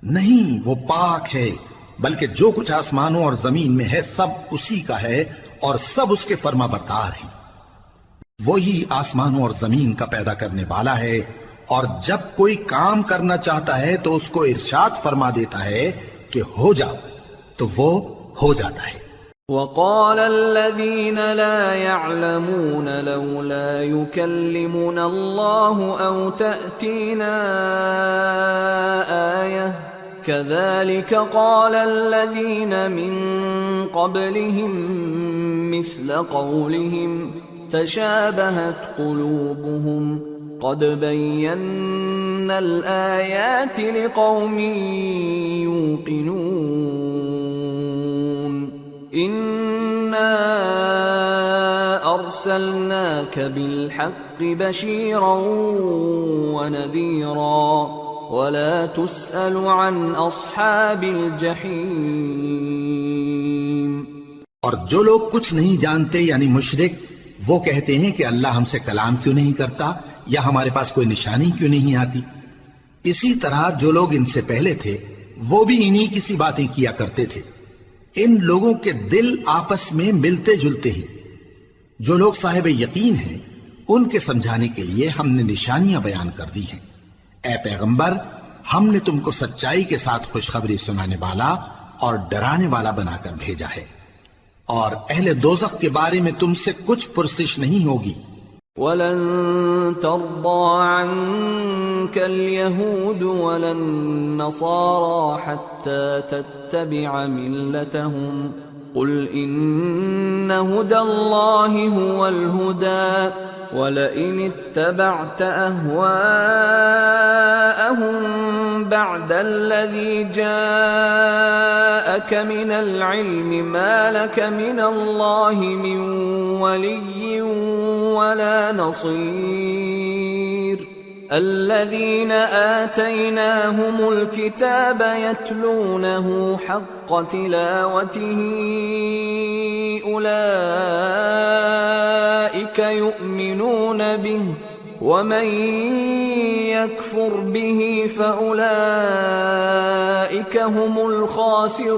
نہیں، وہ پاک ہے، بلکہ جو کچھ آسمانوں اور زمین میں ہے سب اسی کا ہے اور سب اس کے فرما بردار ہیں۔ وہی آسمانوں اور زمین کا پیدا کرنے والا ہے، اور جب کوئی کام کرنا چاہتا ہے تو اس کو ارشاد فرما دیتا ہے کہ ہو جاؤ، تو وہ ہو جاتا ہے۔ وَقَالَ الَّذِينَ لَا يَعْلَمُونَ لَوْلَا يُكَلِّمُنَا اللَّهُ أَوْ تَأْتِينَا آيَةٌ كَذَلِكَ قَالَ الَّذِينَ مِن قَبْلِهِم مِّثْلَ قَوْلِهِمْ تَشَابَهَتْ قُلُوبُهُمْ قَدْ بَيَّنَّا الْآيَاتِ لِقَوْمٍ يُوقِنُونَ إِنَّا أَرْسَلْنَاكَ بِالْحَقِّ بَشِيرًا وَنَذِيرًا وَلَا تُسْأَلُ عَنْ أَصْحَابِ الْجَحِيمِ۔ اور جو لوگ کچھ نہیں جانتے یعنی مشرک، وہ کہتے ہیں کہ اللہ ہم سے کلام کیوں نہیں کرتا یا ہمارے پاس کوئی نشانی کیوں نہیں آتی۔ اسی طرح جو لوگ ان سے پہلے تھے وہ بھی انہی کسی باتیں کیا کرتے تھے۔ ان لوگوں کے دل آپس میں ملتے جلتے ہیں۔ جو لوگ صاحب یقین ہیں ان کے سمجھانے کے لیے ہم نے نشانیاں بیان کر دی ہیں۔ اے پیغمبر، ہم نے تم کو سچائی کے ساتھ خوشخبری سنانے والا اور ڈرانے والا بنا کر بھیجا ہے، اور اہل دوزخ کے بارے میں تم سے کچھ پرسش نہیں ہوگی۔ وَلَن تَرْضَىٰ عَنكَ الْيَهُودُ وَلَا النَّصَارَىٰ حَتَّىٰ تَتَّبِعَ مِلَّتَهُمْ قُلْ إِنَّ هُدَى اللَّهِ هُوَ الْهُدَىٰ وَلَئِنِ اتَّبَعْتَ أَهْوَاءَهُم بَعْدَ الَّذِي جَاءَكَ مِنَ الْعِلْمِ مَا لَكَ مِنَ اللَّهِ مِن وَلِيٍّ وَلَا نَصِيرٍ الَّذِينَ آتَيْنَاهُمُ الْكِتَابَ يَتْلُونَهُ حَقَّ تِلَاوَتِهِ أُولَئِكَ يُؤْمِنُونَ بِهِ وَمَن يَكْفُرْ بِهِ فَأُولَئِكَ هُمُ الْخَاسِرُونَ۔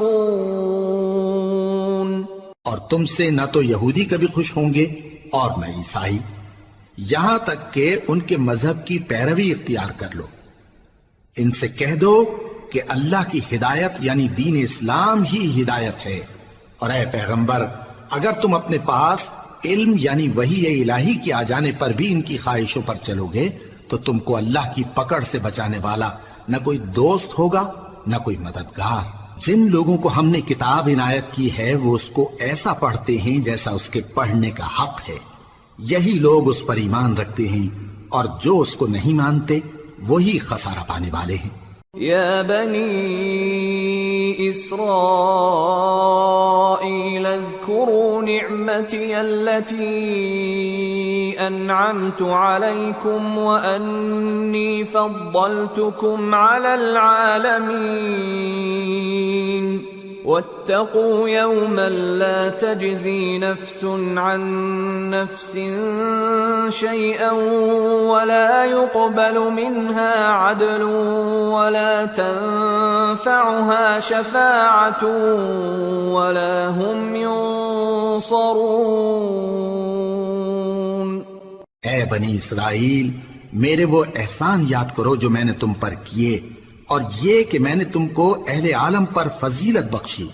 اور تم سے نہ تو یہودی کبھی خوش ہوں گے اور نہ عیسائی، یہاں تک کہ ان کے مذہب کی پیروی اختیار کر لو۔ ان سے کہہ دو کہ اللہ کی ہدایت یعنی دین اسلام ہی ہدایت ہے، اور اے پیغمبر اگر تم اپنے پاس علم یعنی وحی الہی کے آ جانے پر بھی ان کی خواہشوں پر چلو گے تو تم کو اللہ کی پکڑ سے بچانے والا نہ کوئی دوست ہوگا نہ کوئی مددگار۔ جن لوگوں کو ہم نے کتاب عنایت کی ہے وہ اس کو ایسا پڑھتے ہیں جیسا اس کے پڑھنے کا حق ہے، یہی لوگ اس پر ایمان رکھتے ہیں، اور جو اس کو نہیں مانتے وہی خسارہ پانے والے ہیں۔ یا بنی اسرائیل اذکروا نعمتی التي انعمت علیکم وانی فضلتکم علی العالمین واتقوا يوما لا تجزي نفس عن نفس شيئا ولا يقبل منها عدل ولا تنفعها شفاعة ولا هم ينصرون۔ اے بنی اسرائیل، میرے وہ احسان یاد کرو جو میں نے تم پر کیے، اور یہ کہ میں نے تم کو اہل عالم پر فضیلت بخشی،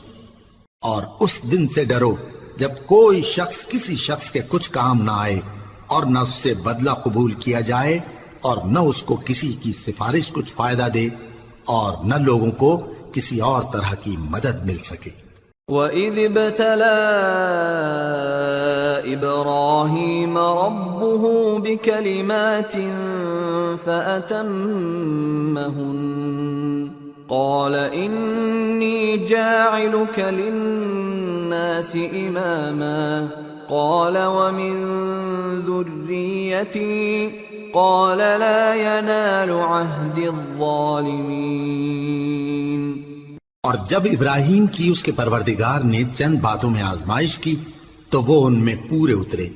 اور اس دن سے ڈرو جب کوئی شخص کسی شخص کے کچھ کام نہ آئے، اور نہ اس سے بدلہ قبول کیا جائے، اور نہ اس کو کسی کی سفارش کچھ فائدہ دے، اور نہ لوگوں کو کسی اور طرح کی مدد مل سکے۔ وَإِذِ ابْتَلَىٰ إِبْرَاهِيمَ رَبُّهُ بِكَلِمَاتٍ فَأَتَمَّهُنَّ قَالَ إِنِّي جَاعِلُكَ لِلنَّاسِ إِمَامًا قَالَ وَمِن ذُرِّيَّتِي قَالَ لَا يَنَالُ عَهْدِ الظَّالِمِينَ۔ اور جب ابراہیم کی اس کے پروردگار نے چند باتوں میں آزمائش کی تو وہ ان میں پورے اترے۔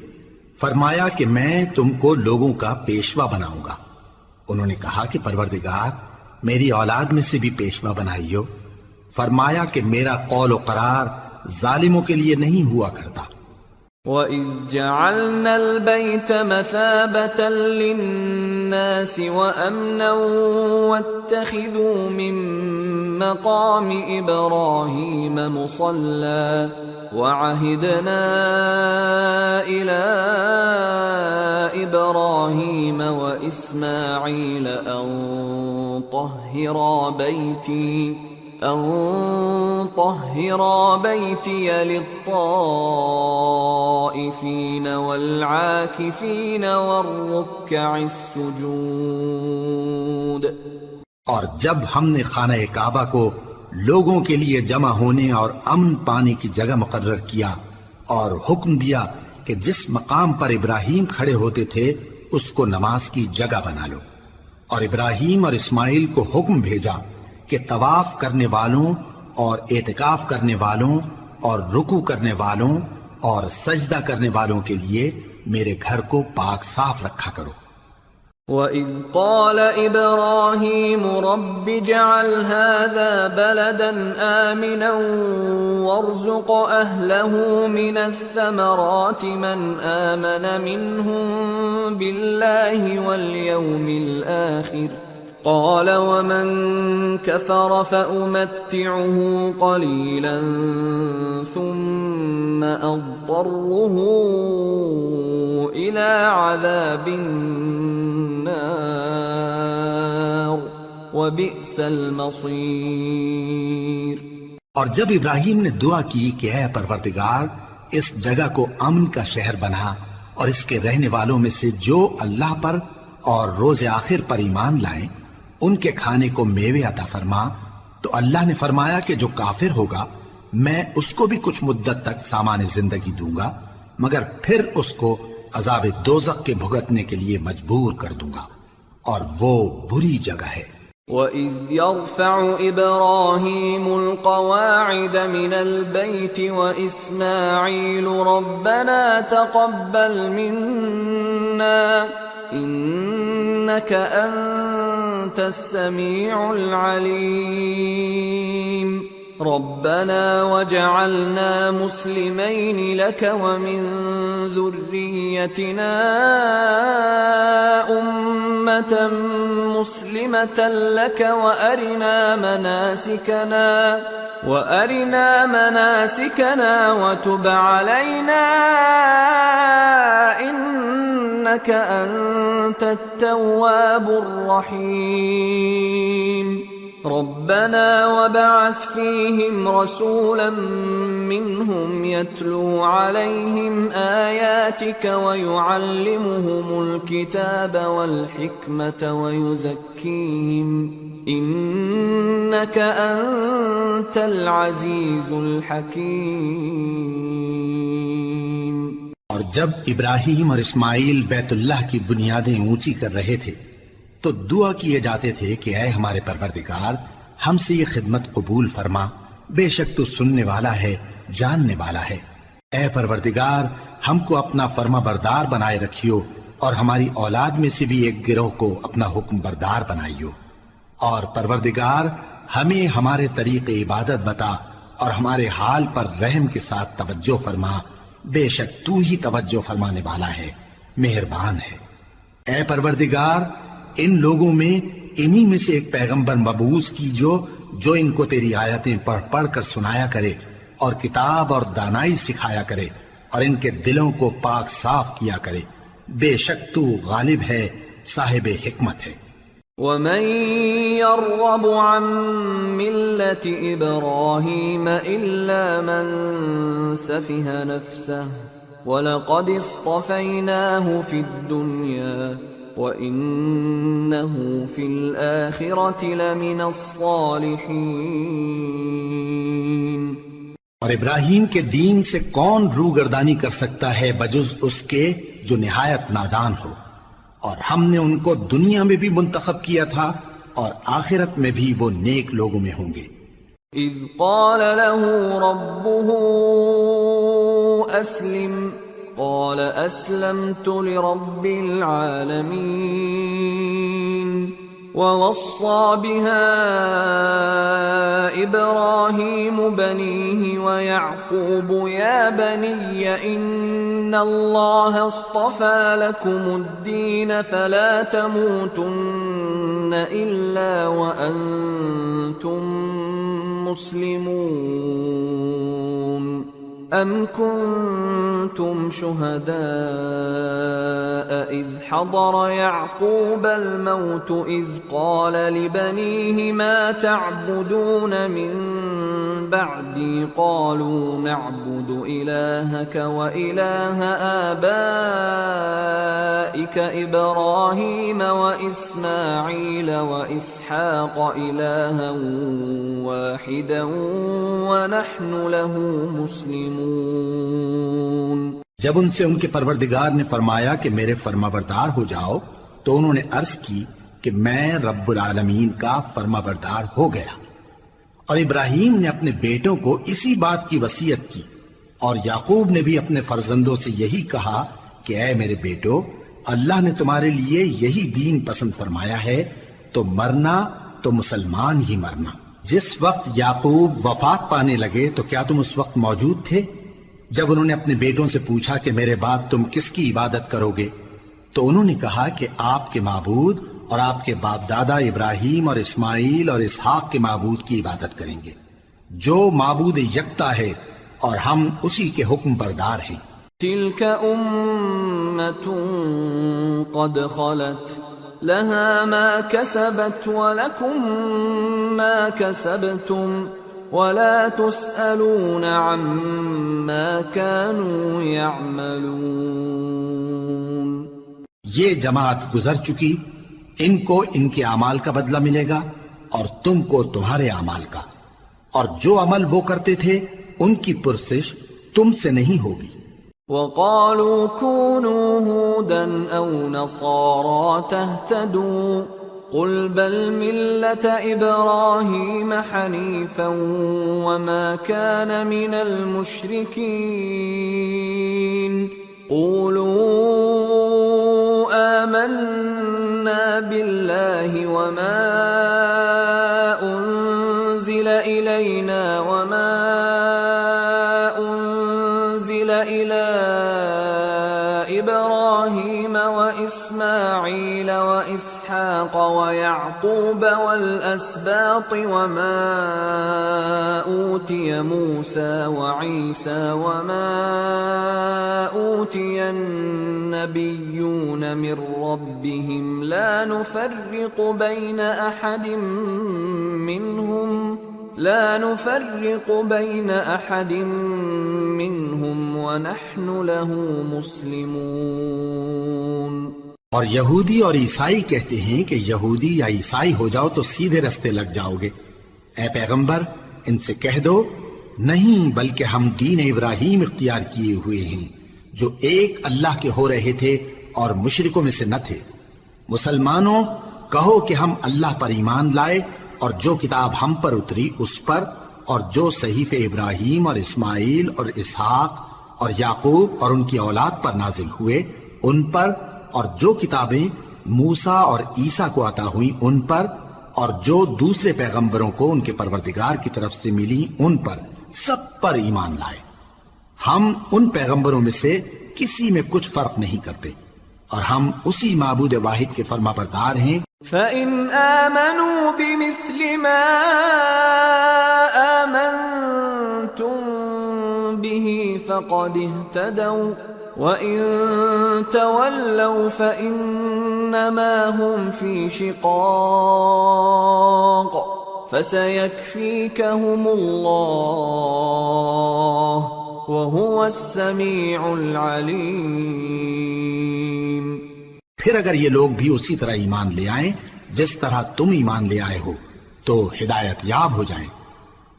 فرمایا کہ میں تم کو لوگوں کا پیشوا بناؤں گا۔ انہوں نے کہا کہ پروردگار میری اولاد میں سے بھی پیشوا بنائیو۔ فرمایا کہ میرا قول و قرار ظالموں کے لیے نہیں ہوا کرتا۔ وَإِذْ جَعَلْنَا الْبَيْتَ مَثَابَةً لِلنَّاسِ وَأَمْنًا وَاتَّخِذُوا مِن مَّقَامِ إِبْرَاهِيمَ مُصَلًّى وَعَهِدْنَا إِلَىٰ إِبْرَاهِيمَ وَإِسْمَاعِيلَ أَن طَهِّرَا بَيْتِيَ لِلطَّائِفِينَ وَالْعَاكِفِينَ وَالرُّكَّعِ السُّجُودِ۔ اور جب ہم نے خانہ کعبہ کو لوگوں کے لیے جمع ہونے اور امن پانے کی جگہ مقرر کیا، اور حکم دیا کہ جس مقام پر ابراہیم کھڑے ہوتے تھے اس کو نماز کی جگہ بنا لو، اور ابراہیم اور اسماعیل کو حکم بھیجا کہ طواف کرنے والوں اور اعتکاف کرنے والوں اور رکوع کرنے والوں اور سجدہ کرنے والوں کے لیے میرے گھر کو پاک صاف رکھا کرو۔ وَإِذْ قَالَ إِبْرَاهِيمُ رَبِّ اجْعَلْ هَذَا بَلَدًا آمِنًا وَارْزُقْ أَهْلَهُ مِنَ الثَّمَرَاتِ مَنْ آمَنَ مِنْهُمْ بِاللَّهِ وَالْيَوْمِ الْآخِرِ قَالَ وَمَنْ كَفَرَ فَأُمَتِّعُهُ قَلِيلًا ثُمَّ أَضْطَرُّهُ إِلَى عَذَابِ النَّارِ وَبِئْسَ الْمَصِيرُ۔ اور جب ابراہیم نے دعا کی کہ اے پروردگار اس جگہ کو امن کا شہر بنا اور اس کے رہنے والوں میں سے جو اللہ پر اور روز آخر پر ایمان لائیں ان کے کھانے کو میوے عطا فرما، تو اللہ نے فرمایا کہ جو کافر ہوگا میں اس کو بھی کچھ مدت تک سامان زندگی دوں گا، مگر پھر اس کو عذاب دوزخ کے بھگتنے کے لیے مجبور کر دوں گا، اور وہ بری جگہ ہے۔ وَإِذْ يَرْفَعُ إِبْرَاهِيمُ الْقَوَاعِدَ مِنَ الْبَيْتِ وَإِسْمَاعِيلُ رَبَّنَا تَقَبَّلْ مِنَّا إِنَّكَ أَنْتَ السَّمِيعُ الْعَلِيمُ رَبَّنَا وَاجْعَلْنَا مُسْلِمَيْنِ لَكَ وَمِنْ ذُرِّيَّتِنَا أُمَّةً مُسْلِمَةً لَكَ وَأَرِنَا مَنَاسِكَنَا وَتُبْ عَلَيْنَا إِنَّكَ أَنْتَ التَّوَّابُ الرَّحِيمُ رَبَّنَا وَابْعَثْ فِيهِمْ رَسُولًا مِّنْهُمْ يَتْلُو عَلَيْهِمْ آيَاتِكَ وَيُعَلِّمُهُمُ الْكِتَابَ وَالْحِكْمَةَ وَيُزَكِّيهِمْ إِنَّكَ أَنْتَ الْعَزِيزُ الْحَكِيمُ۔ اور جب ابراہیم اور اسماعیل بیت اللہ کی بنیادیں اونچی کر رہے تھے تو دعا کیے جاتے تھے کہ اے ہمارے پروردگار ہم سے یہ خدمت قبول فرما، بے شک تو سننے والا ہے، جاننے والا ہے۔ اے پروردگار ہم کو اپنا فرما بردار بنائے رکھیو اور ہماری اولاد میں سے بھی ایک گروہ کو اپنا حکم بردار بنائیو، اور پروردگار ہمیں ہمارے طریق عبادت بتا اور ہمارے حال پر رحم کے ساتھ توجہ فرما، بے شک تو ہی توجہ فرمانے والا ہے، مہربان ہے۔ اے پروردگار ان لوگوں میں انہی میں سے ایک پیغمبر مبعوث کی جو ان کو تیری آیتیں پڑھ پڑھ کر سنایا کرے اور کتاب اور دانائی سکھایا کرے اور ان کے دلوں کو پاک صاف کیا کرے، بے شک تو غالب ہے، صاحب حکمت ہے۔ وَمَن يَرْغَبُ عَن مِّلَّةِ إِبْرَاهِيمَ إِلَّا مَن سَفِهَ نَفْسَهُ وَلَقَدِ اصْطَفَيْنَاهُ فِي الدُّنْيَا وَإِنَّهُ فِي الْآخِرَةِ لَمِنَ الصَّالِحِينَ۔ اور ابراہیم کے دین سے کون روگردانی کر سکتا ہے بجز اس کے جو نہایت نادان ہو، اور ہم نے ان کو دنیا میں بھی منتخب کیا تھا اور آخرت میں بھی وہ نیک لوگوں میں ہوں گے۔ اذ قال له ربه اسلم قال اسلمت لرب العالمين ووصى بها إبراهيم بنيه ويعقوب يا بني إن الله اصطفى لكم الدين فلا تموتن إلا وأنتم مسلمون أم كنتم شهداء إذ حضر يعقوب الموت إذ قال لبنيه ما تعبدون من بعدي قالوا نعبد إلهك وإله آبائك إبراهيم وإسماعيل وإسحاق إلها واحدا ونحن له مسلمون۔ جب ان سے ان کے پروردگار نے فرمایا کہ میرے فرما بردار ہو جاؤ تو انہوں نے عرض کی کہ میں رب العالمین کا فرما بردار ہو گیا، اور ابراہیم نے اپنے بیٹوں کو اسی بات کی وصیت کی، اور یعقوب نے بھی اپنے فرزندوں سے یہی کہا کہ اے میرے بیٹو اللہ نے تمہارے لیے یہی دین پسند فرمایا ہے تو مرنا تو مسلمان ہی مرنا۔ جس وقت یعقوب وفات پانے لگے تو کیا تم اس وقت موجود تھے جب انہوں نے اپنے بیٹوں سے پوچھا کہ میرے بعد تم کس کی عبادت کرو گے؟ تو انہوں نے کہا کہ آپ کے معبود اور آپ کے باپ دادا ابراہیم اور اسماعیل اور اسحاق کے معبود کی عبادت کریں گے جو معبود یکتا ہے اور ہم اسی کے حکم بردار ہیں۔ تلك أمة قد خلت لها ما كسبت ولكم ما كسبتم ولا تسألون عما كانوا يعملون۔ یہ جماعت گزر چکی، ان کو ان کے اعمال کا بدلہ ملے گا اور تم کو تمہارے اعمال کا، اور جو عمل وہ کرتے تھے ان کی پرسش تم سے نہیں ہوگی۔ وقالوا كونوا هودا أو نصارى تهتدوا قل بل ملة إبراهيم حنيفا وما كان من المشركين قولوا آمنا بالله وما أنزل إلينا وما أنزل إلى إبراهيم وإسماعيل وإسحاق ويعقوب والأسباط وما أوتي موسى وعيسى وما أوتي النبيون من ربهم لا نفرق بين أحد منهم ونحن له مسلمون۔ اور یہودی اور عیسائی کہتے ہیں کہ یہودی یا عیسائی ہو جاؤ تو سیدھے رستے لگ جاؤ گے۔ اے پیغمبر ان سے کہہ دو نہیں، بلکہ ہم دین ابراہیم اختیار کیے ہوئے ہیں جو ایک اللہ کے ہو رہے تھے اور مشرکوں میں سے نہ تھے۔ مسلمانوں کہو کہ ہم اللہ پر ایمان لائے اور جو کتاب ہم پر اتری اس پر، اور جو صحیفے ابراہیم اور اسماعیل اور اسحاق اور یعقوب اور ان کی اولاد پر نازل ہوئے ان پر، اور جو کتابیں موسیٰ اور عیسیٰ کو عطا ہوئیں ان پر، اور جو دوسرے پیغمبروں کو ان کے پروردگار کی طرف سے ملی ان پر، سب پر ایمان لائے۔ ہم ان پیغمبروں میں سے کسی میں کچھ فرق نہیں کرتے اور ہم اسی معبود واحد کے فرما بردار ہیں۔ فَإِنْ آمَنُوا بِمِثْلِ مَا آمَنْتُمْ بِهِ فَقَدِ اهْتَدَوْا وَإِنْ تَوَلَّوْا فَإِنَّمَا هُمْ فِي شِقَاقٍ فَسَيَكْفِيكَهُمُ اللَّهُ وَهُوَ السَّمِيعُ الْعَلِيمُ۔ پھر اگر یہ لوگ بھی اسی طرح ایمان لے آئیں جس طرح تم ایمان لے آئے ہو تو ہدایت یاب ہو جائیں،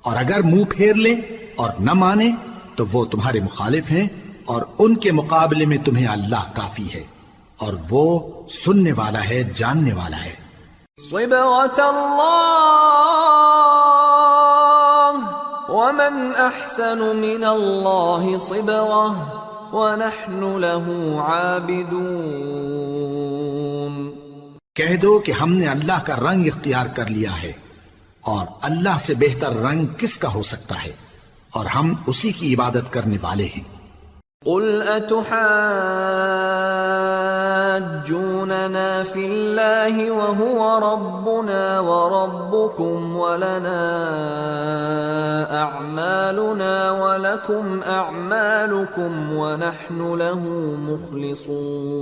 اور اگر منہ پھیر لیں اور نہ مانیں تو وہ تمہارے مخالف ہیں، اور ان کے مقابلے میں تمہیں اللہ کافی ہے اور وہ سننے والا ہے، جاننے والا ہے۔ صبغة الله ومن أحسن من الله صبغة وَنَحْنُ لَهُ عَابِدُونَ۔ کہہ دو کہ ہم نے اللہ کا رنگ اختیار کر لیا ہے، اور اللہ سے بہتر رنگ کس کا ہو سکتا ہے، اور ہم اسی کی عبادت کرنے والے ہیں۔ قُلْ أَتُحَاجُّونَنَا فِي اللَّهِ وَهُوَ رَبُّنَا وَرَبُّكُمْ وَلَنَا أَعْمَالُنَا وَلَكُمْ أَعْمَالُكُمْ وَنَحْنُ لَهُ مُخْلِصُونَ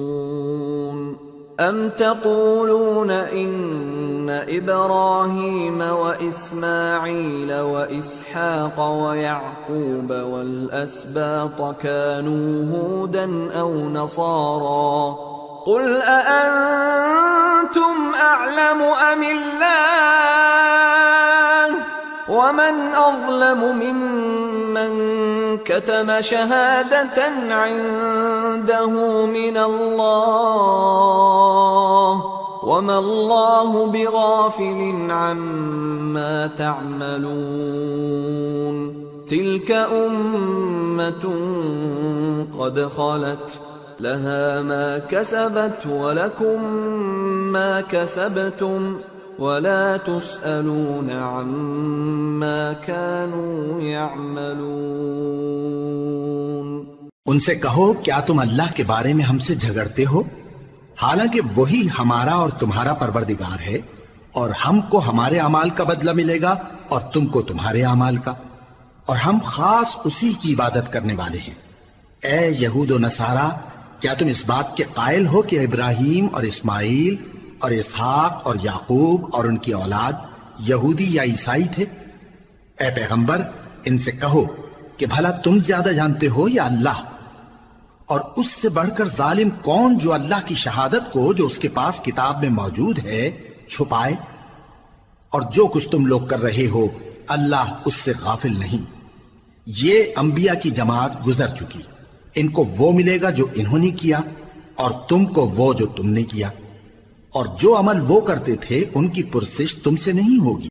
أَمْ تَقُولُونَ إِنَّ إِبْرَاهِيمَ وَإِسْمَاعِيلَ وَإِسْحَاقَ وَيَعْقُوبَ وَالْأَسْبَاطَ كَانُوا هُودًا أَوْ نَصَارَى قُلْ أَأَنْتُمْ أَعْلَمُ أَمِ اللَّهُ وَمَنْ أَظْلَمُ مِمَّنْ كَتَمَ شَهَادَةً عِنْدَهُ مِنَ اللَّهِ وَمَا اللَّهُ بِغَافِلٍ عَمَّا تَعْمَلُونَ تِلْكَ أُمَّةٌ قَدْ خَلَتْ لها ما كسبت ولكم ما كسبتم ولا تسألون عما كانوا يعملون۔ ان سے کہو کیا تم اللہ کے بارے میں ہم سے جھگڑتے ہو، حالانکہ وہی ہمارا اور تمہارا پروردگار ہے، اور ہم کو ہمارے اعمال کا بدلہ ملے گا اور تم کو تمہارے اعمال کا، اور ہم خاص اسی کی عبادت کرنے والے ہیں۔ اے یہود و نصارا، کیا تم اس بات کے قائل ہو کہ ابراہیم اور اسماعیل اور اسحاق اور یعقوب اور ان کی اولاد یہودی یا عیسائی تھے؟ اے پیغمبر، ان سے کہو کہ بھلا تم زیادہ جانتے ہو یا اللہ؟ اور اس سے بڑھ کر ظالم کون جو اللہ کی شہادت کو جو اس کے پاس کتاب میں موجود ہے چھپائے؟ اور جو کچھ تم لوگ کر رہے ہو اللہ اس سے غافل نہیں۔ یہ انبیاء کی جماعت گزر چکی، ان کو وہ ملے گا جو انہوں نے کیا، اور تم کو وہ جو تم نے کیا، اور جو عمل وہ کرتے تھے ان کی پرسش تم سے نہیں ہوگی۔